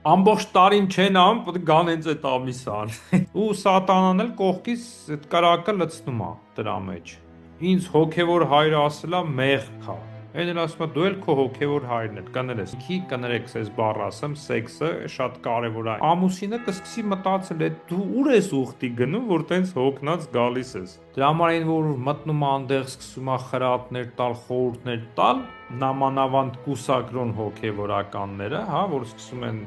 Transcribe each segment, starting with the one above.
Ամբողջ տարին չեն անում, պետք է գան հենց այդ ամիսը ան։ Ու սատանան էլ կողքից այդ կրակը լցնում է դրա մեջ։ Ինձ հոգևոր հայրը ասելա մեղք է։ Այն էլ ասում է դու էլ քո հոգևոր հայրն ես, կներես։ Քի կներեք, ես բառ ասեմ, սեքսը շատ կարևոր է։ Ամուսինը կսկսի մտածել, է դու ուր ես ուխտի գնում, որ տենց հոգնած գալիս ես։ Դրա համար այն որ մտնում է այնտեղ սկսում է խրատներ տալ, խորհուրդներ տալ, նամանավանդ կուսակրոն հոգևորականները, հա, որ սկսում են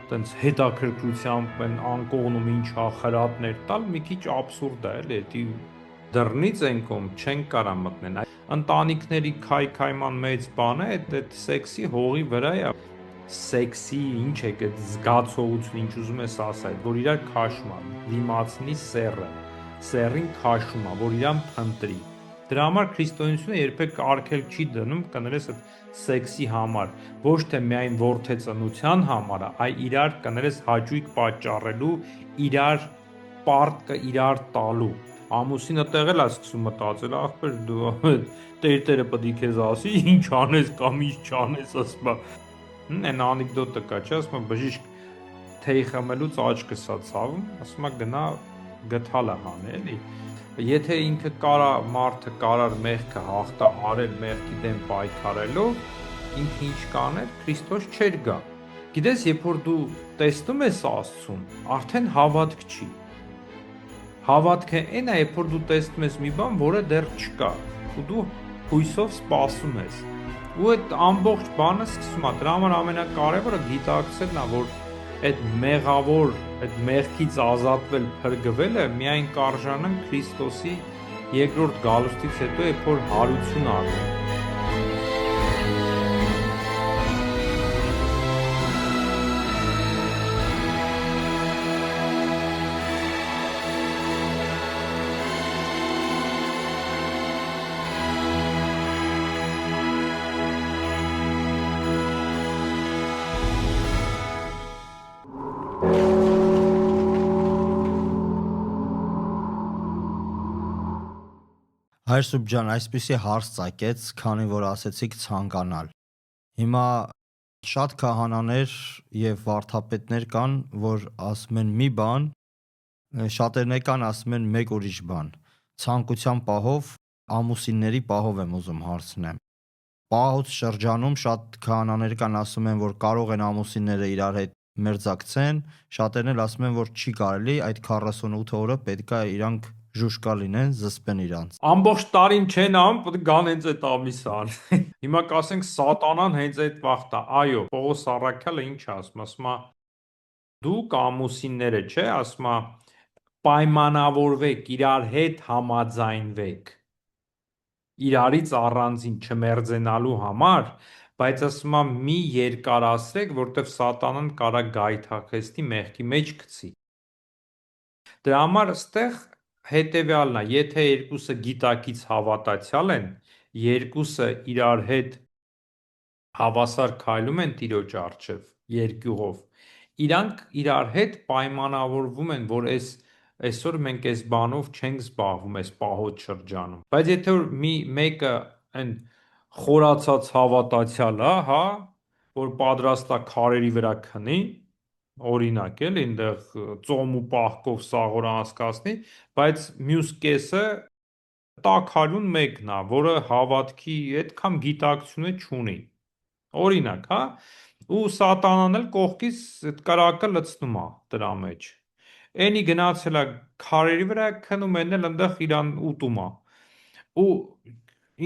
տենց հետաքրքրությամբ են անկողնում ինչա խրատներ տալ, մի քիչ աբսուրդ է, էլի, դա դռնից են կողմ չեն կարա մտնեն։ Ընտանիքների քայքայման մեծ բանը այդ սեքսի հողի վրա է։ Սեքսի ինչ է այդ զգացողություն, ինչ ուզում ես ասել, որ իրար քաշում է, դիմացնի սեռին քաշում է, որ իրան փնտրի։ Դրա համար քրիստոնեությունը երբեք արգելք չի դնում, կներես այդ սեքսի համար, ոչ թե միայն որդեծնության համար, այլ իրար կներես հաճույք պատճառելու, իրար պարտքը իրար տալու։ Ամուսինը տեղել է սկսում մտածել, ախպեր դու տերտերը պետք է քեզ ասի, ինչ անես կամ ինչ չանես, ասում է։ Այն անեկդոտը կա, չէ, ասում է բժիշկ թեյ խմելուց աչքս է ցավում, ասում է գնա գթալը հանե, էլի։ Եթե ինքը կարա մարդը կարար մեղքը հաղթա արել մեղքի դեմ պայքարելով, ինքը ինչ կաներ, Քրիստոս չէր գա։ Գիտես, երբ որ դու տեսնում ես Աստծուն, արդեն հավատք չի։ Հավատքը այն է, երբ որ դու տեսնում ես մի բան, որը դեռ չկա, ու դու հույսով սպասում ես։ Ու այդ ամբողջ բանը սկսում է, դրա համար ամենակարևորը գիտակցելն է, որ այդ մեղավոր, այդ մեղքից ազատվել, փրկվելը միայն կարժանան Քրիստոսի երկրորդ գալուստից հետո, երբ որ հարություն առնի։ Հայր Սուրբ ջան, այսպիսի հարց ծագեց, քանի որ ասեցիք ցանկանալ։ Հիմա շատ քահանաներ եւ վարդապետներ կան, որ ասում են մի բան, շատերն կան ասում են մեկ ուրիշ բան։ Ցանկության պահով, ամուսինների պահով եմ ուզում հարցնեմ։ Պահոց շրջանում շատ քահանաներ կան ասում են, որ կարող են ամուսինները իրար հետ մերձակցեն, շատերն էլ ասում են, որ չի կարելի, այդ 48 օրը պետքա իրանք ժուշկա լինեն, զսպեն իրանց։ Ամբողջ տարին չեն անում, պետք է գան հենց այդ ամիսը ան։ Հիմա կասենք սատանան հենց այդ վախտա։ Այո, Պողոս Առաքյալը ինչ ասում, ասում է դուք ամուսինները, չէ, ասում է պայմանավորվեք, իրար հետ համաձայնվեք։ Իրարից առանձին չմերձենալու համար, բայց ասում է մի երկարացրեք, որտեվ սատանան կարա գայթակղեցնի մեղքի մեջ գցի։ Դրա համար ստեղ հետևյալն է, եթե երկուսը գիտակից հավատացյալ են, երկուսը իրար հետ հավասար քայլում են Տիրոջ առջև երկյուղով, իրանք իրար հետ պայմանավորվում են, որ այսօր մենք այս բանով չենք զբաղվում այս պահոց շրջանում։ Բայց եթե որ մեկը այն խորացած հավատացյալ է, հա, որ պատրաստ է քարերի վրա քնի, օրինակ էլ այնտեղ ծոմ ու պահկով սաղոր անցկացնի, բայց մյուս կեսը տաքարյուն մեկն է, որը հավատքի այդքան գիտակցությունը չունի։ Օրինակ, հա, ու սատանան էլ կողքից այդ կրակը լցնում է դրա մեջ։ Էնի գնացել է քարերի վրա քնում, են էլ այնտեղ իրան ուտում է։ Ու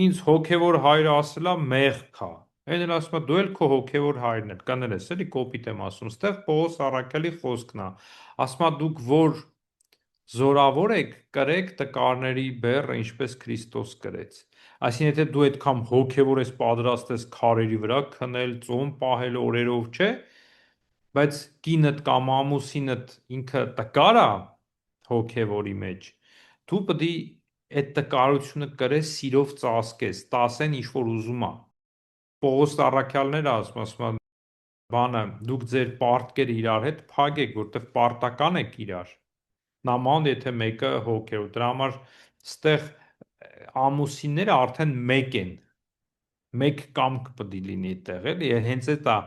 ինձ հոգևոր հայրը ասելա մեղք է։ Այն էլ ասում է դու էլ քո հոգևոր հայրն ես, կներես, էլի կոպիտ եմ ասում, ստեղ Պողոս Առաքյալի խոսքն է։ Ասում է դուք որ զորավոր եք, կրեք տկարների բեռը, ինչպես Քրիստոս կրեց։ Այսինքն եթե դու այդքան հոգևոր ես պատրաստ ես քարերի վրա քնել, ծոմ պահել օրերով, չէ, բայց կինդ կամ ամուսինդ ինքը տկար է հոգևորի մեջ, դու պետք է այդ տկարությունը կրես, սիրով ծածկես, տասեն ինչ որ ուզում է։ Պողոս Առաքյալները ասում է բանը դուք ձեր պարտքերը իրար հետ փակեք, որտեվ պարտական եք իրար։ Նաման եթե մեկը հոգևոր, դրա համար ստեղ ամուսինները արդեն մեկ են։ մեկ կամք պետք է լինի այդտեղ, էլի, հենց այդ է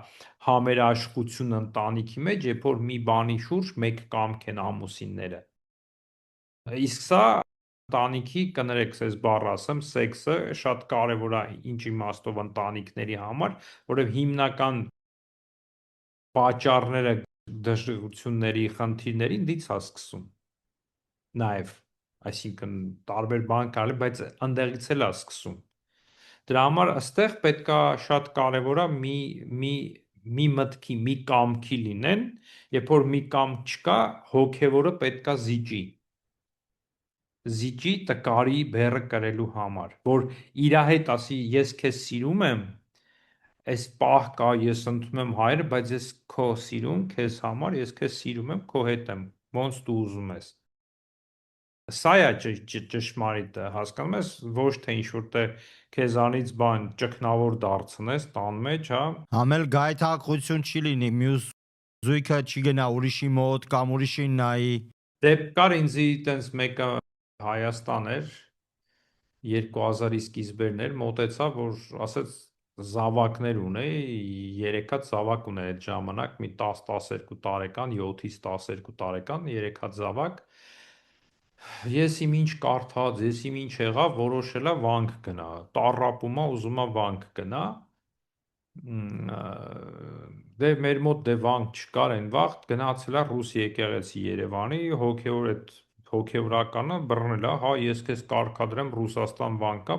համերաշխությունը ընտանիքի մեջ, երբ որ մի բանի շուրջ մեկ կամք են ամուսինները։ Իսկ սա ընտանիքի, կներեք, այս բառը ասեմ, սեքսը շատ կարևոր է ինչ իմաստով ընտանիքների համար, որովհետև հիմնական պատճառները դժգոհությունների, խնդիրներին դից է սկսում։ Նաև, այսինքն տարբեր բան կարելի, բայց ընդեղից էլ է սկսում։ Դրա համար այստեղ պետքա շատ կարևոր է մի մտքի, մի կամքի լինեն, երբ որ մի կամք չկա, հոգևորը պետքա զիջի տկարի բեռը կրելու համար, որ իր հետ ասի ես քեզ սիրում եմ, այս պահ կա ես ընդունում եմ հայրը, բայց ես քո սիրում քեզ համար, ես քեզ սիրում եմ, քո հետ եմ, ոնց դու ուզում ես։ Սա է ճշմարիտը, հասկանում ես, ոչ թե ինչ-որտեղ քեզանից բան ճգնավոր դարձնես տան մեջ, հա։ Համել գայթակղություն չի լինի, մյուս զույգը չի գնա ուրիշի մոտ կամ ուրիշին նայի։ Դեպք կար ինձի տենց մեկը Հայաստան էր, 2000-ի սկիզբերն էր, մոտեցավ, որ ասեց զավակներ ունեի, 3 հատ զավակ ուներ այդ ժամանակ, մի 10-12 տարեկան, 7-ից 12 տարեկան, 3 հատ զավակ։ Ես իմ ինչ կարդաց, ես իմ ինչ եղավ, որոշելա վանք գնա, տառապում է, ուզում է վանք գնա։ Դե մեր մոտ դե վանք չկար այն վաղ, գնացել է ռուս եկեղեցի Երևանի, հոգևոր այդ հոգևորականը բռնել է, հա, ես քեզ կարգադրեմ Ռուսաստան վանկա,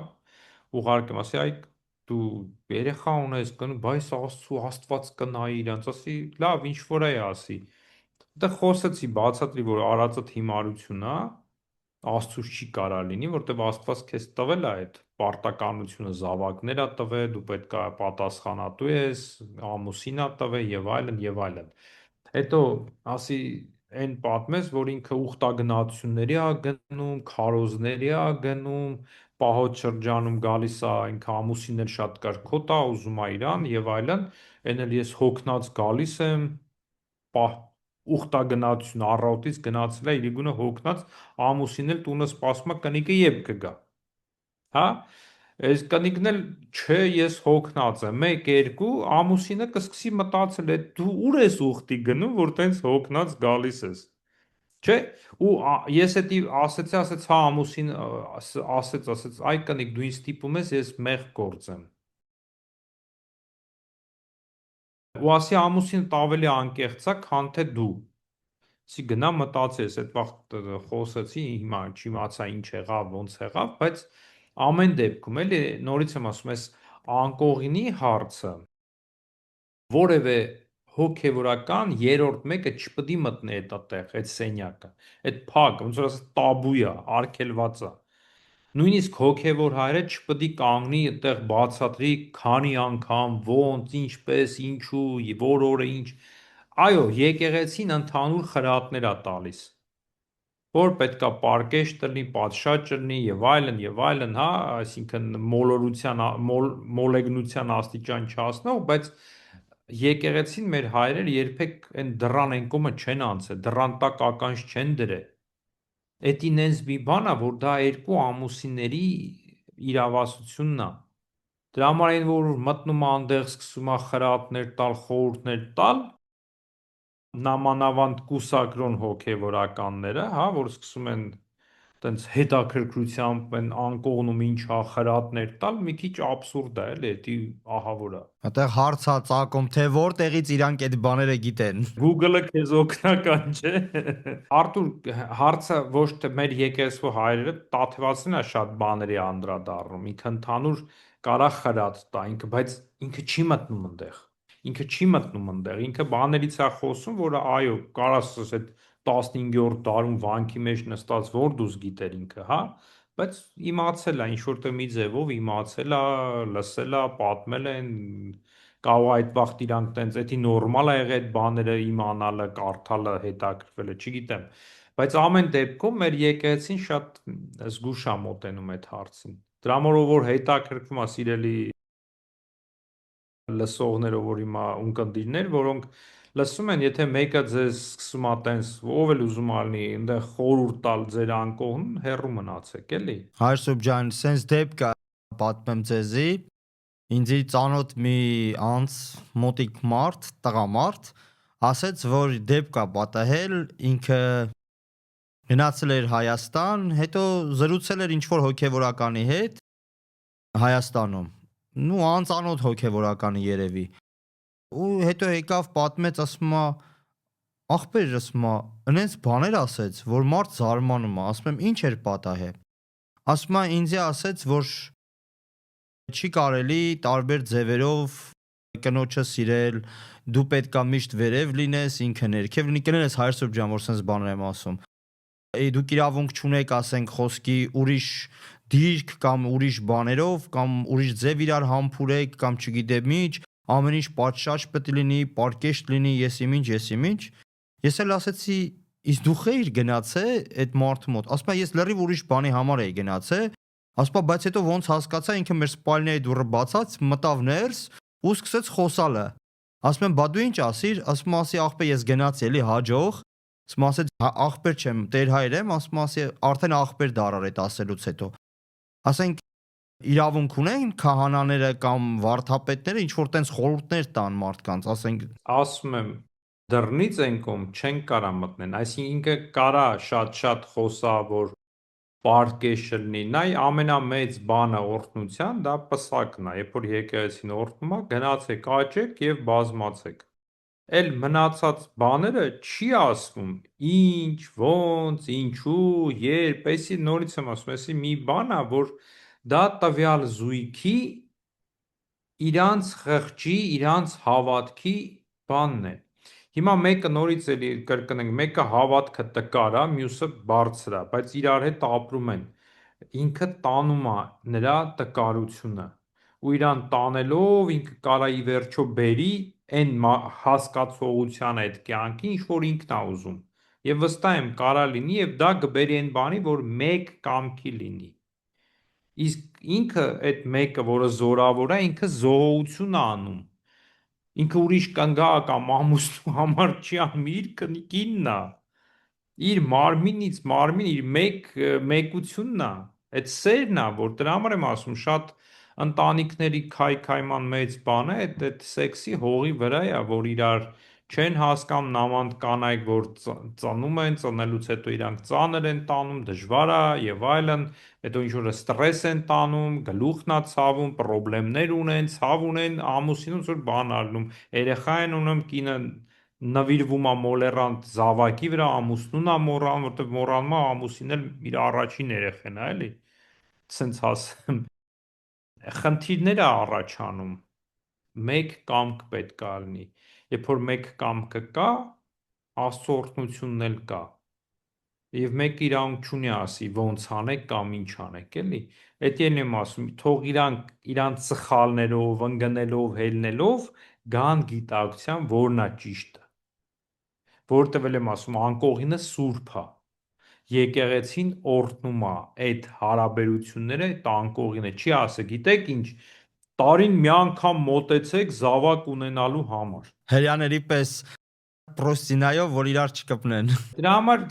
ուղարկեմ, ասի, այ դու երեխա ունես, բայց Աստված կնայի իրանց, ասի, լավ, ինչ որ է ասի։ Դե խոսեցի, բացատրի, որ արածդ հիմարություն է, Աստծուց չի կարա լինի, որտեվ Աստված քեզ տվել է այդ պարտականությունը, զավակներ է տվել, դու պետք է պատասխանատու ես, ամուսին է տվել եւ այլն եւ այլն։ Հետո ասի այն պատմես, որ ինքը ուխտագնացությունների է գնում, քարոզների է գնում, պահոց շրջանում գալիս է, ինքը ամուսիններ շատ կար, քոտ է ուզում է իրան եւ այլն, այն էլ ես հոգնած գալիս եմ, պահ ուխտագնացություն առավոտից գնացել է իր գունը հոգնած, ամուսինն էլ տունը սպասում է կնիկը երբ կգա։ Հա։ Այս կնիկն էլ չէ, ես հոգնած եմ, 1-2 ամուսինը կսկսի մտածել է դու ուր ես ուխտի գնում, որ տենց հոգնած գալիս ես։ Չէ, ու ես էդի ասեցի, հա ամուսին ասեց, այ կնիկ դու ինձ ստիպում ես, ես մեղ գործեմ։ Ու ասի ամուսինդ ավելի անկեղծ է, քան թե դու։ Սի գնա մտածես, այդ վաղ խոսեցի, հիմա չիմացա ինչ եղավ, ոնց եղավ, բայց ամեն դեպքում էլի նորից եմ ասում, այս անկողինի հարցը որևէ հոգևորական երրորդ մեկը չպետք է մտնի այդտեղ, այդ սենյակը, այդ փակ, ոնց որ ասած տաբու է, արգելված է։ Նույնիսկ հոգևոր հայրը չպետք է կանգնի այդտեղ բացատրի քանի անգամ, ոնց, ինչպես, ինչու, որ օրը ինչ։ Այո, եկեղեցին ընդհանուր խրատներ է տալիս, որ պետքա պարկեշտ տնի, պատշաճ տնի եւ այլն, հա, այսինքն մոլեգնության աստիճան չհասնող, բայց եկեղեցին մեր հայրերը երբեք այն դռան այն կողմը չեն անցել, դռան տակ ականջ չեն դրել։ Էդի նենց մի բան է, որ դա երկու ամուսինների իրավասությունն է։ Դրա համար այն որ մտնում է այնտեղ սկսում է խրատներ տալ, խորհուրդներ տալ, նամանավանդ կուսակրոն հոգևորականները, հա, որ սկսում են տենց հետաքրքրությամբ են անկողնում ինչա խրատներ տալ, մի քիչ աբսուրդ է, էլի, դա ահավոր է։ Այդտեղ հարց է ծագում, թե որտեղից իրանք այդ բաները գիտեն։ Google-ը քեզ օգնական չէ։ Արտուր, հարցը ոչ թե մեր եկեղեցու հայրերը տաթևացնին է շատ բաների անդրադառնում, ինքը ընդհանուր կարա խրատ տա ինքը, բայց ինքը չի մտնում այնտեղ։ Ինքը չի մտնում այնտեղ, ինքը բաներից է խոսում, որը այո, կարաս այդ 15-րդ դարում վանքի մեջ նստած որ դուս գիտեր ինքը, հա, բայց իմացել է, ինչ որտեղ մի ձևով իմացել է, լսել է, պատմել են, կարող այդ վաղտ իրանք տենց էդի նորմալ է եղել այդ բաները իմանալը, կարդալը, հետաքրքրվելը, չգիտեմ։ Բայց ամեն դեպքում մեր եկեղեցին շատ զգուշ է մոտենում այդ հարցին։ Դրա համար որ հետաքրքրվում է սիրելի լսողներով, որ հիմա ունկնդիրներ, որոնք լսում են, եթե մեկը ձեզ սկսում է տենց, ով էլ ուզում ալնի, այնտեղ խորհուրդ տալ ձեր անկողն, հեռու մնացեք, էլի։ Հայր Սուրբ ջան, սենց դեպք կա, պատմեմ ձեզի, Ինձի ծանոթ մի անց մոտիկ մարդ, տղամարդ, ասեց, որ դեպք կա պատահել, ինքը գնացել էր Հայաստան, հետո զրուցել էր ինչ-որ հոգևորականի հետ Հայաստանում։ Նու անծանոթ հոգևորականի երևի։ Ու հետո եկավ պատմեց, ասում է, ախպեր, ասում է, ինձ բաներ ասեց, որ մարդ զարմանում է, ասում եմ, ինչ էր պատահել։ Ասում է, ինձ ասեց, որ չի կարելի տարբեր ձևերով կնոջը սիրել, դու պետքա միշտ վերև լինես, ինքը ներքև լինի, կներես Հայրսուրբ ջան, որ sense բաներ եմ ասում։ Դուք իրավունք չունեք, ասենք, խոսքի ուրիշ դիրք կամ ուրիշ բաներով կամ ուրիշ ձև իրար համբուրեք կամ չգիտեմ ինչ, ամեն ինչ պատշաճ պետք է լինի, պարկեշտ լինի, եսիմինչ։ Ես էլ ասեցի, իսկ դու խեիր գնացե այդ մարդու մոտ։ Ասում է, ես լրիվ ուրիշ բանի համար էի գնացե։ Ասում է, բայց հետո ոնց հասկացա, ինքը մեր սպալնեի դուռը բացած, մտավ ներս ու սկսեց խոսալը։ Ասում եմ, բա դու ինչ ասիր։ Ասում ասի, ախպեր, ես գնացի էլի հաջող։ Ասում ասեց, ախպեր չեմ, տեր հայր եմ, ասում ասի, արդեն ախպեր դարար այդ ասելուց հետո։ Ասենք իրավունք ունեն քահանաները կամ վարդապետները ինչ որ տենց խորհուրդներ տան մարդկանց, ասենք Ասում եմ, դռնից են կողմ չեն կարա մտնեն, այսինքն ինքը կարա շատ խոսա, որ պարկեշը լինի, նայ ամենամեծ բանը օրհնության, դա պսակն է, երբ որ եկեղեցին օրհնում է, գնացեք, աճեք եւ բազմացեք։ Էլ մնացած բաները չի ասվում, ինչ, ոնց, ինչու, երբ, էսի նորից եմ ասում, էսի մի բան է, որ դա տվյալ զույգի իրանց խղճի, իրանց հավատքի բանն է։ Հիմա մեկը նորից էլի կրկնենք, մեկը հավատքը տկար է, մյուսը բարձր է, բայց իրար հետ ապրում են։ Ինքը տանում է նրա տկարությունը ու իրան տանելով ինքը կարա ի վերջո բերի այն հասկացողության այդ կյանքի, ինչ որ ինքն է ուզում։ Եվ վստահ եմ կարա լինի եւ դա կբերի այն բանի, որ մեկ կամքի լինի։ Իսկ ինքը այդ մեկը, որը զորավոր է, ինքը զոհություն է անում։ Ինքը ուրիշ կանգա կամ ամուսնու համար չի անում, իր կինն է։ Իր մարմինից մարմին, իր մեկությունն է։ Այդ սերն է, որ դրա համար եմ ասում, շատ ընտանիքների քայքայման մեծ բան է, այդ սեքսի հողի վրա է, որ իրար չեն հասկանում նամանդ կանայք, որ ծնում են, ծնելուց հետո իրանք ծանր են տանում, դժվար է եւ այլն, հետո ինչ որ ստրես են տանում, գլուխն է ցավում, խնդիրներ ունեն, ցավ ունեն, ամուսինը ոնց որ բան ալնում, երեխա են ունում, կինը նվիրվում է մոլերանտ զավակի վրա, ամուսնուն է մոռանում, որտեղ մոռանում է ամուսինն էլ իր առաջին երեխան է, էլի։ Սենց ասեմ, խնդիրներ է առաջանում։ Մեկ կամք պետք է լինի։ Երբ որ մեկ կամքը կա, Աստծո օրհնությունն էլ կա։ Եվ մեկը իրավունք չունի ասի ոնց անեք կամ ինչ անեք, էլի։ Էդ ելն եմ ասում, թող իրանց սխալներով, ընկնելով, հելնելով գան գիտակցության, որն է ճիշտը։ Որտեւ էլ եմ ասում, անկողինը սուրբ է։ Եկեղեցին օրհնում է այդ հարաբերությունները, այդ անկողինը չի ասը, գիտեք ինչ, տարին մի անգամ մոտեցեք զավակ ունենալու համար։ հрьяաների պես պրոստինայով, որ իրար չկպնեն։ Դրա համար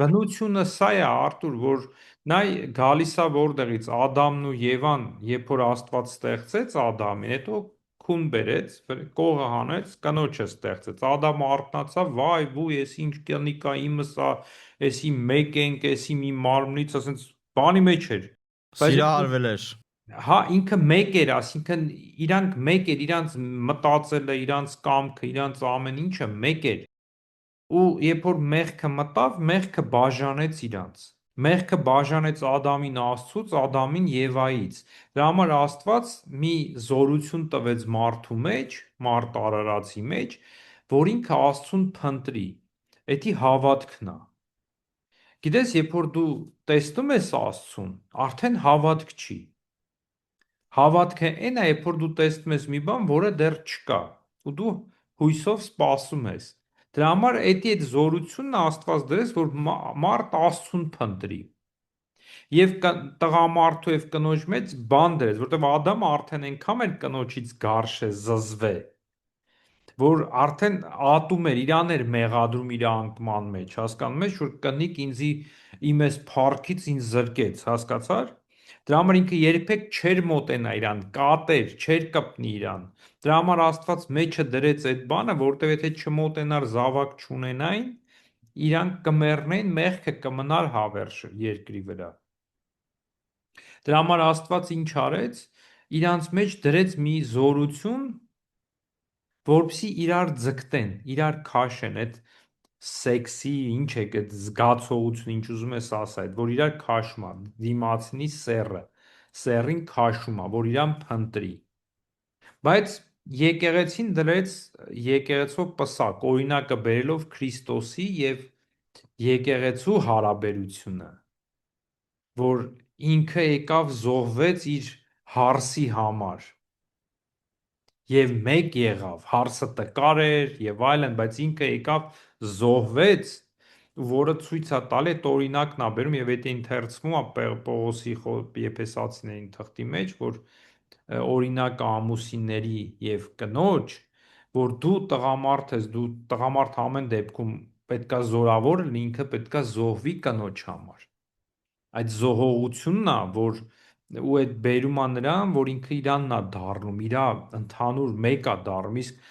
բնությունը սա է, Արտուր, որ նայ գալիս է որտեղից Ադամն ու Եվան, երբ որ Աստված ստեղծեց Ադամին, հետո քուն բերեց, կողը հանեց, կնոջը ստեղծեց։ Ադամը արթնացավ, վայ, վու, ես ինչ կնիկա իմս է, էսի մեկ ենք, էսի մի մարմնից, ասենց բանի մեջ էր։ Սիրահարվել էր։ Հա, ինքը մեկ էր, ասինքն իրանք մեկ էր, իրանց մտածելը, իրանց կամքը, իրանց ամեն ինչը մեկ էր։ Ու երբ որ մեղքը մտավ, մեղքը բաժանեց իրանց։ Մեղքը բաժանեց Ադամին Աստծուց, Ադամին Եվայից։ Դրա համար Աստված մի զորություն տվեց մարդու մեջ, մարդ արարածի մեջ, որ ինքը Աստծուն փնտրի։ Էդի հավատքն է։ Գիտես, երբ որ դու տեսնում ես Աստծուն, արդեն հավատք չի։ Հավատքը այն է, երբ որ դու տեսնում ես մի բան, որը դեռ չկա, ու դու հույսով սպասում ես։ Դրա համար էդի այդ զորությունն Աստված դրեց, որ մարդ Աստծուն փնտրի։ Եվ տղամարդու եւ կնոջ մեջ բան դրեց, որտեվ Ադամը արդեն այնքան էր կնոջից գարշ է զզվե, որ արդեն ատում էր, իրան էր մեղադրում իր անկման մեջ, հասկանում ես, որ կնիկ ինձի իմ էս փառքից ինձ զրկեց, հասկացար։ Դրա համար ինքը երբեք չէր մոտենա իրան, կատեր, չէր կպնի իրան։ Դրա համար Աստված մեջը դրեց այդ բանը, որտեվ եթե չմոտենար զավակ չունենային, իրանք կմեռնեին, մեղքը կմնար հավերժ երկրի վրա։ Դրա համար Աստված ինչ արեց, իրանց մեջ դրեց մի զորություն, որպեսզի իրար ձգտեն, իրար քաշեն, այդ սեքսի, ինչ է, այդ զգացողություն, ինչ ուզում ես ասա, այդ որ իրար քաշում է, դիմացնի սեռը, սեռին քաշում է, որ իրան փնտրի։ Բայց եկեղեցին դրեց եկեղեցով պսակ, օրինակը բերելով Քրիստոսի եւ եկեղեցու հարաբերությունը, որ ինքը եկավ զոհվեց իր հարսի համար եւ մեկ եղավ, հարսը տկար էր եւ այլն, բայց ինքը եկավ զոհվեց, որը ցույց է տալի այդ օրինակն է բերում եւ դա ընթերցվում է Պողոսի Եփեսացիներին թղթի մեջ, որ օրինակ ամուսինների եւ կնոջ, որ դու տղամարդ ես, դու տղամարդ ամեն դեպքում պետքա զորավոր լինի, ինքը պետքա զոհվի կնոջ համար։ Այդ զոհողությունն է, որ ու այդ բերում է նրան, որ ինքը իրանն է դառնում, իրա ընդհանուր մեկ է դառնում, իսկ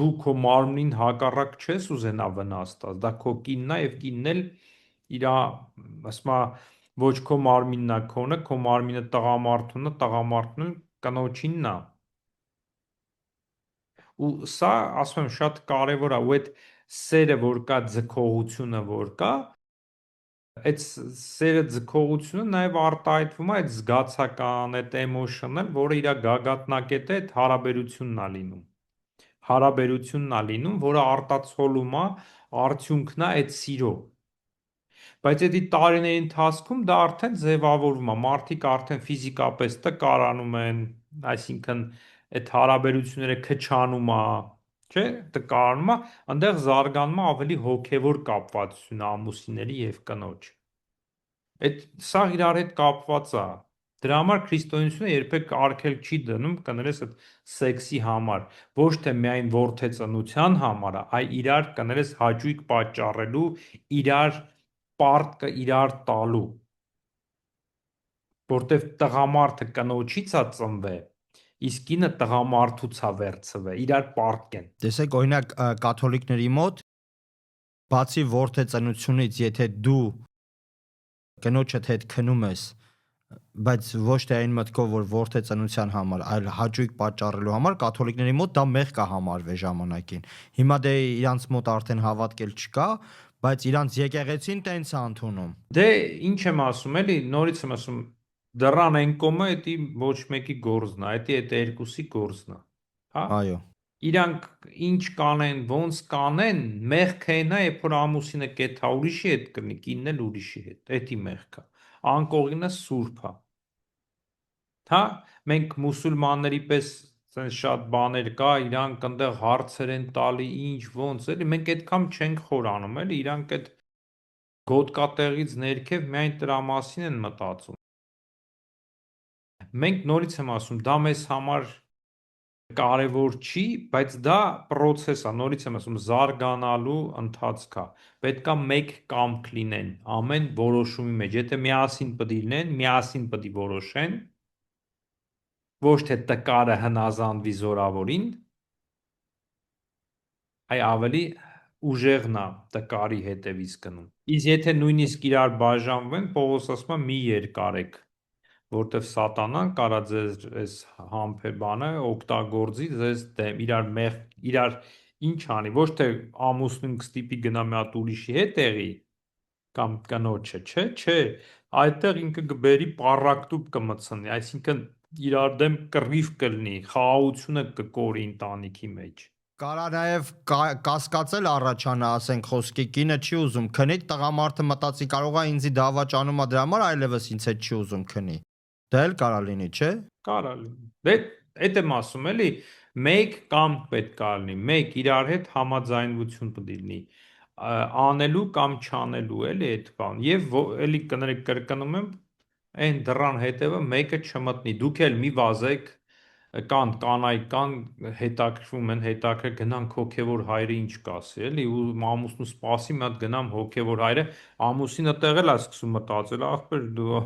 դու քո մարմնին հակառակ չես ուզենա վնաս տաս, դա քո կինն է եւ կինն էլ իրա, ասма, ոչ քո մարմինն է քոնը, քո մարմինը տղամարդունն է, տղամարդն էլ կնոջինն է։ Ու սա, ասում եմ, շատ կարևոր է, ու այդ սերը, որ կա, ձգողությունը, որ կա, այդ սերը ձգողությունը նաև արտահայտվում է այդ զգացական, այդ էմոշնալ, որը իր գագաթնակետը այդ հարաբերությունն է լինում։ Հարաբերությունն է լինում, որը արտացոլում է, արդյունքն է այդ սիրո։ Բայց այդ տարիների ընթացքում դա արդեն ձևավորվում է, մարդիկ արդեն ֆիզիկապես տկարանում են, այսինքն այդ հարաբերությունները քչանում է, չէ, տկարանում է, այնտեղ զարգանում է ավելի հոգևոր կապվածություն ամուսինների եւ կնոջ։ Այդ սա իրար հետ կապված է։ Դրա համար քրիստոնեությունը երբեք արգելք չի դնում, կներես այդ սեքսի համար, ոչ թե միայն որդեծնության համար, այլ իրար կներես հաճույք պատճառելու, իրար պարտքը իրար տալու, որտեվ տղամարդը կնոջից է ծնվել, իսկ կինը տղամարդուց է վերցվել, իրար պարտք են։ Տեսեք, օրինակ կաթոլիկների մոտ բացի որդեծնությունից, եթե դու կնոջդ հետ քնում ես, բայց ոչ թե այն մտքով, որ որդեծնության համար, այլ հաճույք պատճառելու համար, կաթոլիկների մոտ դա մեղք է համարվել ժամանակին։ Հիմա դե իրանց մոտ արդեն հավատքել չկա, բայց իրանց եկեղեցին տենց է ընդունում։ Դե ինչ եմ ասում, էլի, նորից եմ ասում, դռան են կոմը, դա ոչ մեկի գործն է, դա այդ երկուսի գործն է, հա։ Այո։ Իրանք ինչ կանեն, ոնց կանեն, մեղքը այն է, երբ որ ամուսինը կեթա ուրիշի հետ կլինի, կինն էլ ուրիշի հետ, դա մեղքը։ Անկողինը սուրբ է։ Հա, մենք մուսուլմանների պես sense շատ բաներ կա, իրանք այնտեղ հարցեր են տալի, ինչ, ոնց, էլի մենք այդքան չենք խորանում, էլի, իրանք այդ գոտկատեղից ներքև միայն դրա մասին են մտածում։ Մենք նորից եմ ասում, դա մեզ համար կարևոր չի, բայց դա process է, նորից եմ ասում, զարգանալու ընթացք է։ Պետքա մեկ կամք լինեն ամեն որոշումի մեջ։ Եթե միասին պետք է լինեն, միասին պետք է որոշեն, ոչ թե տկարը հնազանդվի զորավորին, այ ավելի ուժեղն է տկարի հետևից գնում։ Իսկ եթե նույնիսկ իրար բաժանվեն, Պողոս ասում է մի երկարեք, որտեվ սատանան կարա ձեզ այս համբե բանը օգտագործի ձեզ դեմ, իրար ինչ անի, ոչ թե ամուսնուն կստիպի գնա մի հատ ուրիշի հետ տեղի կամ կնոջը, չէ, այդտեղ ինքը կբերի պառակտուկ կմցնի, այսինքն իրար դեմ կռիվ կլինի, խաղաղությունը կկորի ընտանիքի մեջ։ Կարա նաև կասկածել առաջանա, ասենք խոսքի կինը չի ուզում քնի, տղամարդը մտածի կարող է ինձի դավաճանում է դրա համար այլևս ինձ հետ չի ուզում քնի։ Դա էլ կարա լինի, չէ։ Կարա լինի։ Դե այդ եմ ասում, էլի, մեկ կամ պետք է լինի, մեկ իրար հետ համաձայնություն պետք է լինի անելու կամ չանելու, էլի այդ բան։ Եվ էլի կրկնում եմ, այն դռան հետևը մեկը չմտնի։ Դուք էլ մի վազեք կան կանայք կան հետաքրվում են, հետաքրքր գնանք հոգևոր հայրը ինչ կասի, էլի, ու ամուսնու սպասի մի հատ գնամ հոգևոր հայրը, ամուսինը տեղել է սկսում մտածել, ախպեր դու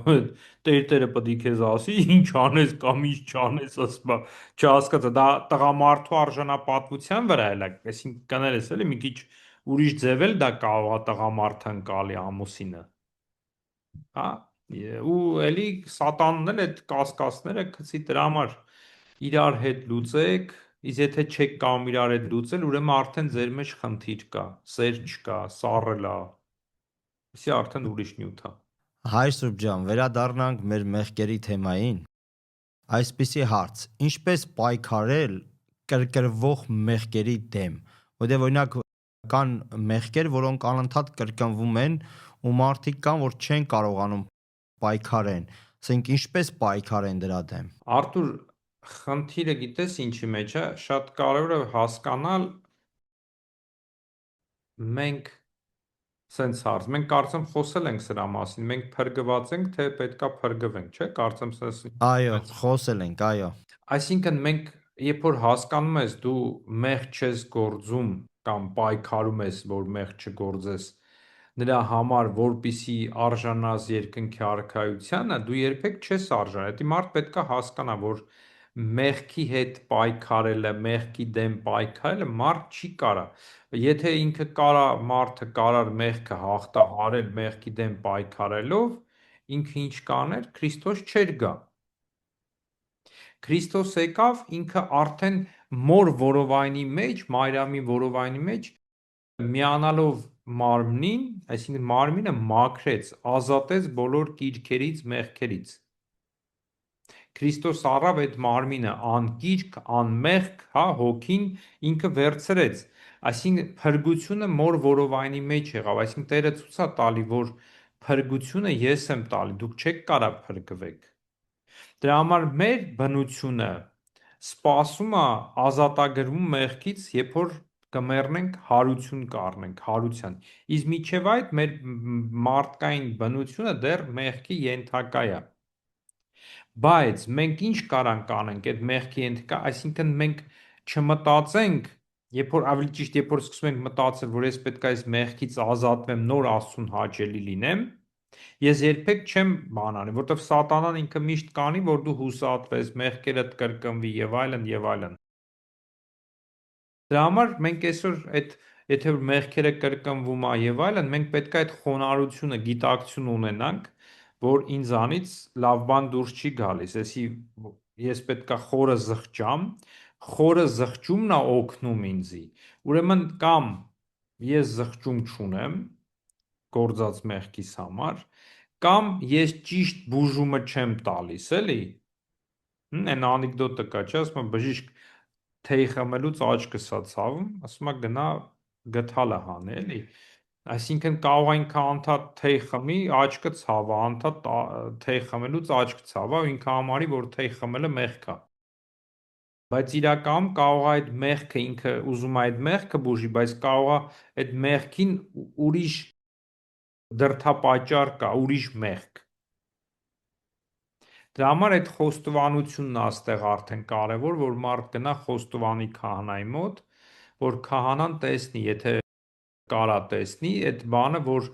տերը պետք է քեզ ասի, ինչ անես կամ ինչ չանես, ասում է, չհասկացա, դա տղամարդու արժանապատվության վրա էլ է, այսինքն կներես էլի, մի քիչ ուրիշ ձև էլ դա կարող է տղամարդը ընկալի ամուսինը, հա, ու էլի սատանն էլ այդ կասկածները գցի դրա համար իրար հետ լուծեք, իսկ եթե չեք կարող իրար հետ լուծել, ուրեմն արդեն ձեր մեջ խնդիր կա, սեր չկա, սառել է, իսկ արդեն ուրիշ նյութ է։ Հայր Սուրբ ջան, վերադառնանք մեր մեղքերի թեմային։ Այսպիսի հարց. ինչպես պայքարել կրկնվող մեղքերի դեմ, որտեղ օրինակ կան մեղքեր, որոնք անընդհատ կրկնվում են ու մարդիկ կան, որ չեն կարողանում պայքարեն, ասենք ինչպես պայքարեն դրա դեմ։ Արտուր, խնդիրը գիտես ինչի մեջ է, շատ կարևոր է հասկանալ մենք սենց հարց, մենք կարծեմ խոսել ենք սրա մասին, մենք փրկված ենք, թե պետքա փրկվենք, չէ՞, կարծեմ սենց Այո, խոսել ենք, այո։ Այսինքն մենք երբ որ հասկանում ես դու մեղք չես գործում կամ պայքարում ես, որ մեղք չգործես, նրա համար, որպիսի արժանաս երկնքի արքայությանը, դու երբեք չես արժանի։ Դա մարդ պետքա հասկանա, որ մեղքի հետ պայքարելը, մեղքի դեմ պայքարելը մարդ չի կարա։ Եթե ինքը կարա, մարդը կարար մեղքը հաղթահարել մեղքի դեմ պայքարելով, ինքը ինչ կաներ, Քրիստոս չէր գա։ Քրիստոս եկավ, ինքը արդեն մոր որովայնի մեջ, Մարիամի որովայնի մեջ միանալով մարմնին, այսինքն մարմինը մաքրեց, ազատեց բոլոր կիրքերից, մեղքերից։ Քրիստոս առավ այդ մարմինը անկիրք, անմեղք, հա, հոգին ինքը վերցրեց։ Այսինքն փրկությունը մոր որովայնի մեջ եղավ, այսինքն Տերը ցույց է տալի, որ փրկությունը ես եմ տալի, դուք չեք կարա փրկվեք։ Դրա համար մեր բնությունը սպասում է ազատագրվում մեղքից, երբ որ կմեռնենք հարություն կառնենք, հարության։ Իսկ միջև այդ մեր մարդկային բնությունը դեռ մեղքի ենթակա է։ Բայց մենք ինչ կարանք անենք այդ մեղքի ենթակա, այսինքն մենք չմտածենք, երբ որ ավելի ճիշտ, երբ որ սկսում ենք մտածել, որ ես պետք է այս մեղքից ազատվեմ, նոր Աստծուն հաճելի լինեմ, ես երբեք չեմ բանանի, որովհետև սատանան ինքը միշտ կանի, որ դու հուսատվես, մեղքերդ կրկնվի եւ այլն եւ այլն։ Դրա համար մենք այսօր այդ եթե որ մեղքերը կրկնվում է եւ այլն, մենք պետք է այդ խոնարհությունը, գիտակցություն ունենանք, որ ինձանից լավ բան դուրս չի գալիս, ես պետքա խորը զղջամ, խորը զղջումն է օգնում ինձի։ Ուրեմն կամ ես զղջում չունեմ գործած մեղքիս համար, կամ ես ճիշտ բուժումը չեմ տալիս, էլի։ Այն անեկդոտը կա, չէ՞, ասում եմ բժիշկ թեյ խմելուց աչքս է ցավում, ասում է գնա գդալը հանե, էլի։ Այսինքն կարող է ինքը անդադ թեյ խմի, աչքը ցավա, անդադ թեյ խմելուց աչքը ցավա, ու ինքը համարի, որ թեյ խմելը մեղք է։ Բայց իրականում կարող է այդ մեղքը ինքը ուզում է այդ մեղքը բուժի, բայց կարող է այդ մեղքին ուրիշ դրդապատճառ կա, ուրիշ մեղք։ Դրա համար այդ խոստովանությունն է այստեղ արդեն կարևոր, որ մարդ գնա խոստովանի քահանայի մոտ, որ քահանան տեսնի, եթե կարա տեսնի այդ բանը, որ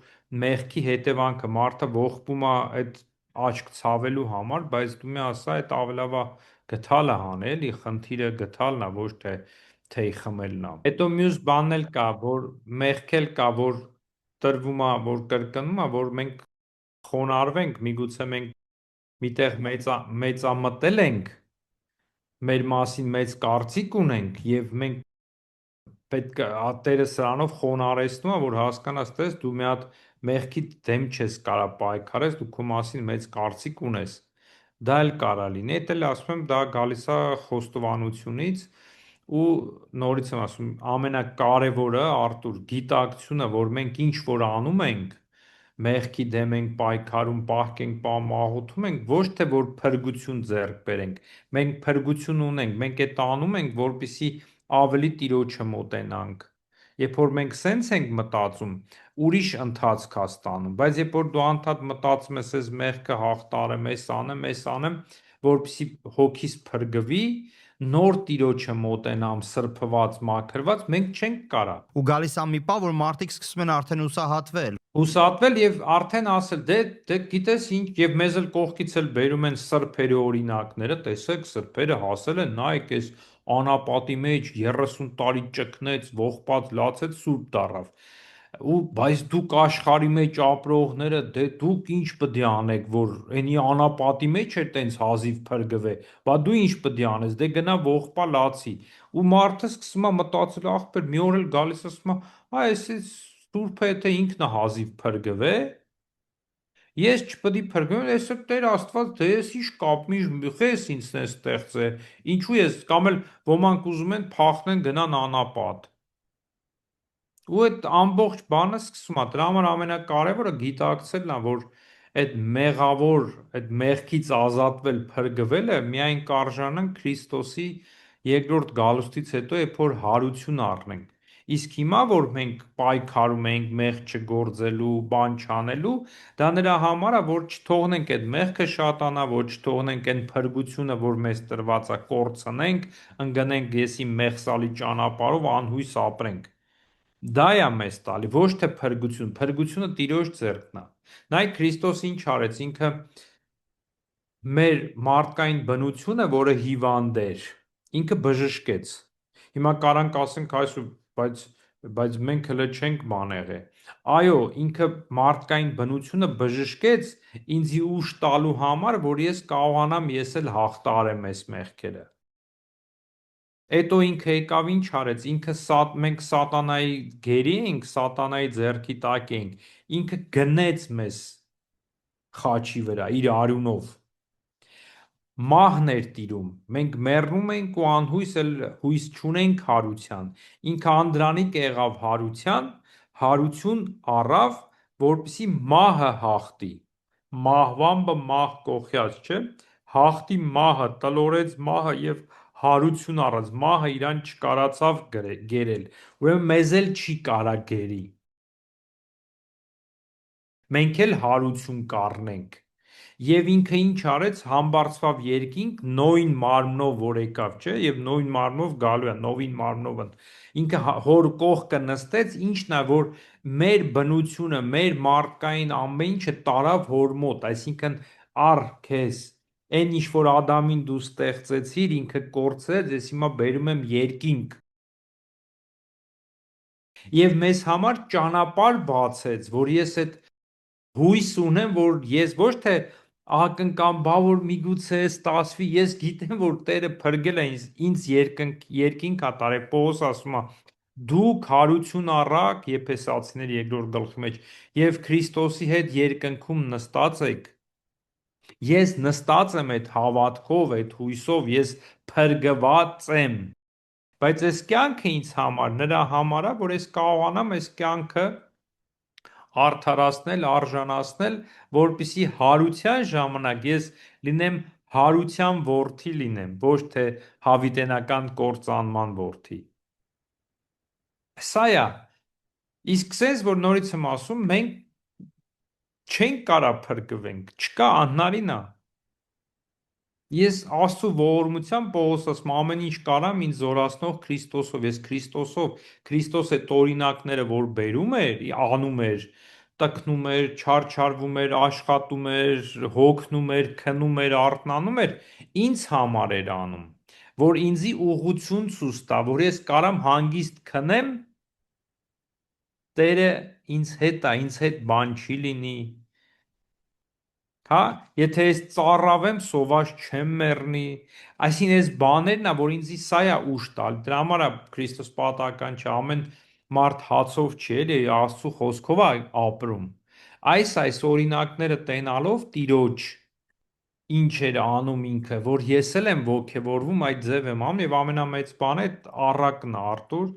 մեղքի հետևանքը մարդը ողբում է այդ աչք ցավելու համար, բայց դու մի ասա այդ ավելավա գթալը հանե, էլի, խնդիրը գթալն է, ոչ թե թեյ խմելն է։ Հետո մյուս բանն էլ կա, որ մեղք էլ կա, որ տրվում է, որ կրկնում է, որ մենք խոնարհվենք, միգուցե մենք միտեղ մեծամտել ենք, մեր մասին մեծ կարծիք ունենք եւ մենք պետք է Տերը սրանով խոնարհեցնում է, որ հասկանաս, տես դու մի հատ մեղքի դեմ չես կարա պայքարես, դու քո մասին մեծ կարծիք ունես։ Դա էլ կարա լինի, դա էլ ասում եմ, դա գալիս է խոստովանությունից ու նորից եմ ասում, ամենակարևորը Արտուր, գիտակցությունը, որ մենք ինչ որ անում ենք, մեղքի դեմ ենք պայքարում, պահկենք, մաղոթում ենք, ոչ թե որ փրկություն ձեռք բերենք։ Մենք փրկություն ունենք, մենք այդ անում ենք, որպիսի ավելի Տիրոջը մոտենանք։ Երբ որ մենք սենց ենք մտածում, ուրիշ ընթացք է ստանում, բայց երբ որ դու անդադ մտածում ես, ես մեղքը հաղթարեմ, ես անեմ, որպեսզի հոգիս փրկվի, նոր Տիրոջը մոտենամ սրբված, մաքրված, մենք չենք կարա։ Ու գալիս է մի պահ, որ մարդիկ սկսում են արդեն ուսահատվել։ Հուսատվել եւ արդեն ասել դե գիտես ինչ, եւ մեզ էլ կողքից էլ բերում են սրբերի օրինակները, տեսեք սրբերը հասել են, նայեք այս անապատի մեջ 30 տարի ճկնեց, ողբած լացեց, սուրբ դառավ։ Ու բայց դուք աշխարհի մեջ ապրողները, դե դուք ինչ պետք է անեք, որ այնի անապատի մեջ է տենց հազիվ փրկվե, բա դու ինչ պետք է անես, դե գնա ողբա լացի։ Ու մարդը սկսում է մտածել, ախպեր, մի օր էլ գալիս ասում է, այս Սուրբը եթե ինքն է հազիվ փրկվե, ես չպետք է փրկվեմ, այսօր Տեր Աստված, դե ես ինչ կապ, խես ինձ է ստեղծե, ինչու ես, կամ էլ ոմանք ուզում են փախնեն գնան անապատ։ Ու այդ ամբողջ բանը սկսում է, դրա համար ամենակարևորը գիտակցելն է, որ այդ մեղավոր, այդ մեղքից ազատվել, փրկվելը միայն կարժանանք Քրիստոսի երկրորդ գալուստից հետո, երբ որ հարություն առնենք։ Իսկ հիմա, որ մենք պայքարում ենք մեղք չգործելու, բան չանելու, դա նրա համար է, որ չթողնենք այդ մեղքը շատանա, որ չթողնենք այն փրկությունը, որ մեզ տրված է, կորցնենք, ընկնենք եսի մեղսալի ճանապարհով անհույս ապրենք։ Դա է մեզ տալի, ոչ թե փրկություն, փրկությունը Տիրոջ ձեռքն է։ Նայ Քրիստոս ինչ արեց, ինքը մեր մարդկային բնությունը, որը հիվանդ էր, ինքը բժշկեց։ Հիմա կարանք ասենք այսու, բայց մենք հələ չենք բան եղե։ Այո, ինքը մարդկային բնությունը բժշկեց ինձի ուժ տալու համար, որ ես կարողանամ ես էլ հաղթահարեմ այս մեղքերը։ Հետո ինքը եկավ ինչ արեց, մենք սատանայի գերի ենք, սատանայի ձեռքի տակ ենք, ինքը գնեց մեզ խաչի վրա իր արյունով, մահն էր տիրում, մենք մեռնում ենք ու անհույս էլ հույս չունենք հարության, ինքը անդրանիկ եղավ հարություն առավ, որպեսզի մահը հաղթի, մահվամբը մահ կոխյաց, չէ, հաղթի մահը, տնորեց մահը և հարություն առած, մահը իրան չկարացավ գերել, ուրեմն մեզ էլ չի կարա գերի։ Մենք էլ հարություն կառնենք։ Եվ ինքը ինչ արեց, համբարձվավ երկինք նոյն մարմնով, որ եկավ, չէ, եւ նոյն մարմնով գալու է, նովին մարմնով ինքը հոր կողքը նստեց, ինչն է, որ մեր բնությունը, մեր մարդկային ամեն ինչը տարավ հոր մոտ, այսինքն առ քեզ Այն ինչ որ Ադամին դու ստեղծեցիր, ինքը կորցրեց, ես հիմա բերում եմ երկինք։ Եվ մեզ համար ճանապարհ բացեց, որ ես այդ հույս ունեմ, որ ես ոչ թե ակնկամ, բա որ միգուցե ստացվի, ես գիտեմ, որ Տերը փրկել է ինձ երկինք ա տարել, Պողոս ասում է, դուք հարություն առաք, Եփեսացիներ 2-րդ գլխի մեջ, եւ Քրիստոսի հետ երկնքում նստած եք։ Ես նստած եմ այդ հավատքով, այդ հույսով, ես փրկված եմ։ Բայց այս կյանքը ինձ համար, նրա համար է, որ ես կարողանամ այս կյանքը արդարացնել, արժանացնել, որպեսզի հարության ժամանակ ես լինեմ հարության որդի լինեմ, ոչ թե հավիտենական կործանման որդի։ Սա է։ Իսկ սենց որ նորից եմ ասում, մենք չենք կարա փրկվենք, չկա անհնարին է։ Ես Աստծո ողորմությամբ Պողոս ասում ամեն ինչ կարամ ինձ զորացնող Քրիստոսով, ես Քրիստոս այդ օրինակները, որ բերում էր, անում էր, տկնում էր, չարչարվում էր, աշխատում էր, հոգնում էր, քնում էր, արթնանում էր, ինձ համար էր անում, որ ինձի ուղղություն ցույց տա, որ ես կարամ հանգիստ քնեմ, Տերը ինձ հետ է, ինձ հետ բան չի լինի։ Հա, եթե ես ծառավեմ, սոված չեմ մեռնի, այսինքն այս բաներն է, որ ինձի սա է ուժ տալ, դրա համար է Քրիստոս պատահական չէ, ամեն մարդ հացով չի, էլի Աստծո խոսքով է ապրում։ Այս օրինակները տենալով Տիրոջ ինչ էր անում ինքը, որ ես էլ եմ ոգևորվում այդ ձև եմ անում եւ ամենամեծ բանը այդ առակն է Արտուր,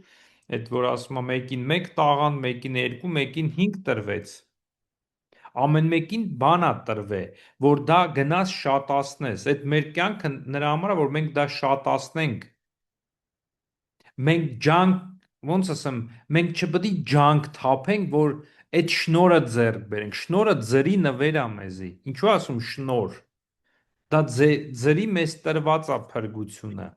այդ որ ասում է մեկին 1 տաղան, մեկին 2, մեկին 5 տրվեց։ Ամեն մեկին բան է տրվե, որ դա գնաս շատացնես։ Այդ մեր կյանքը նրա համար է, որ մենք դա շատացնենք։ Մենք ջանք, ոնց ասեմ, մենք չպետք է ջանք թափենք, որ այդ շնորը ձեռք բերենք։ Շնորը ձրի նվեր է մեզի։ Ինչու ասում շնոր։ Դա ձերի մեզ տրված է փրկությունը։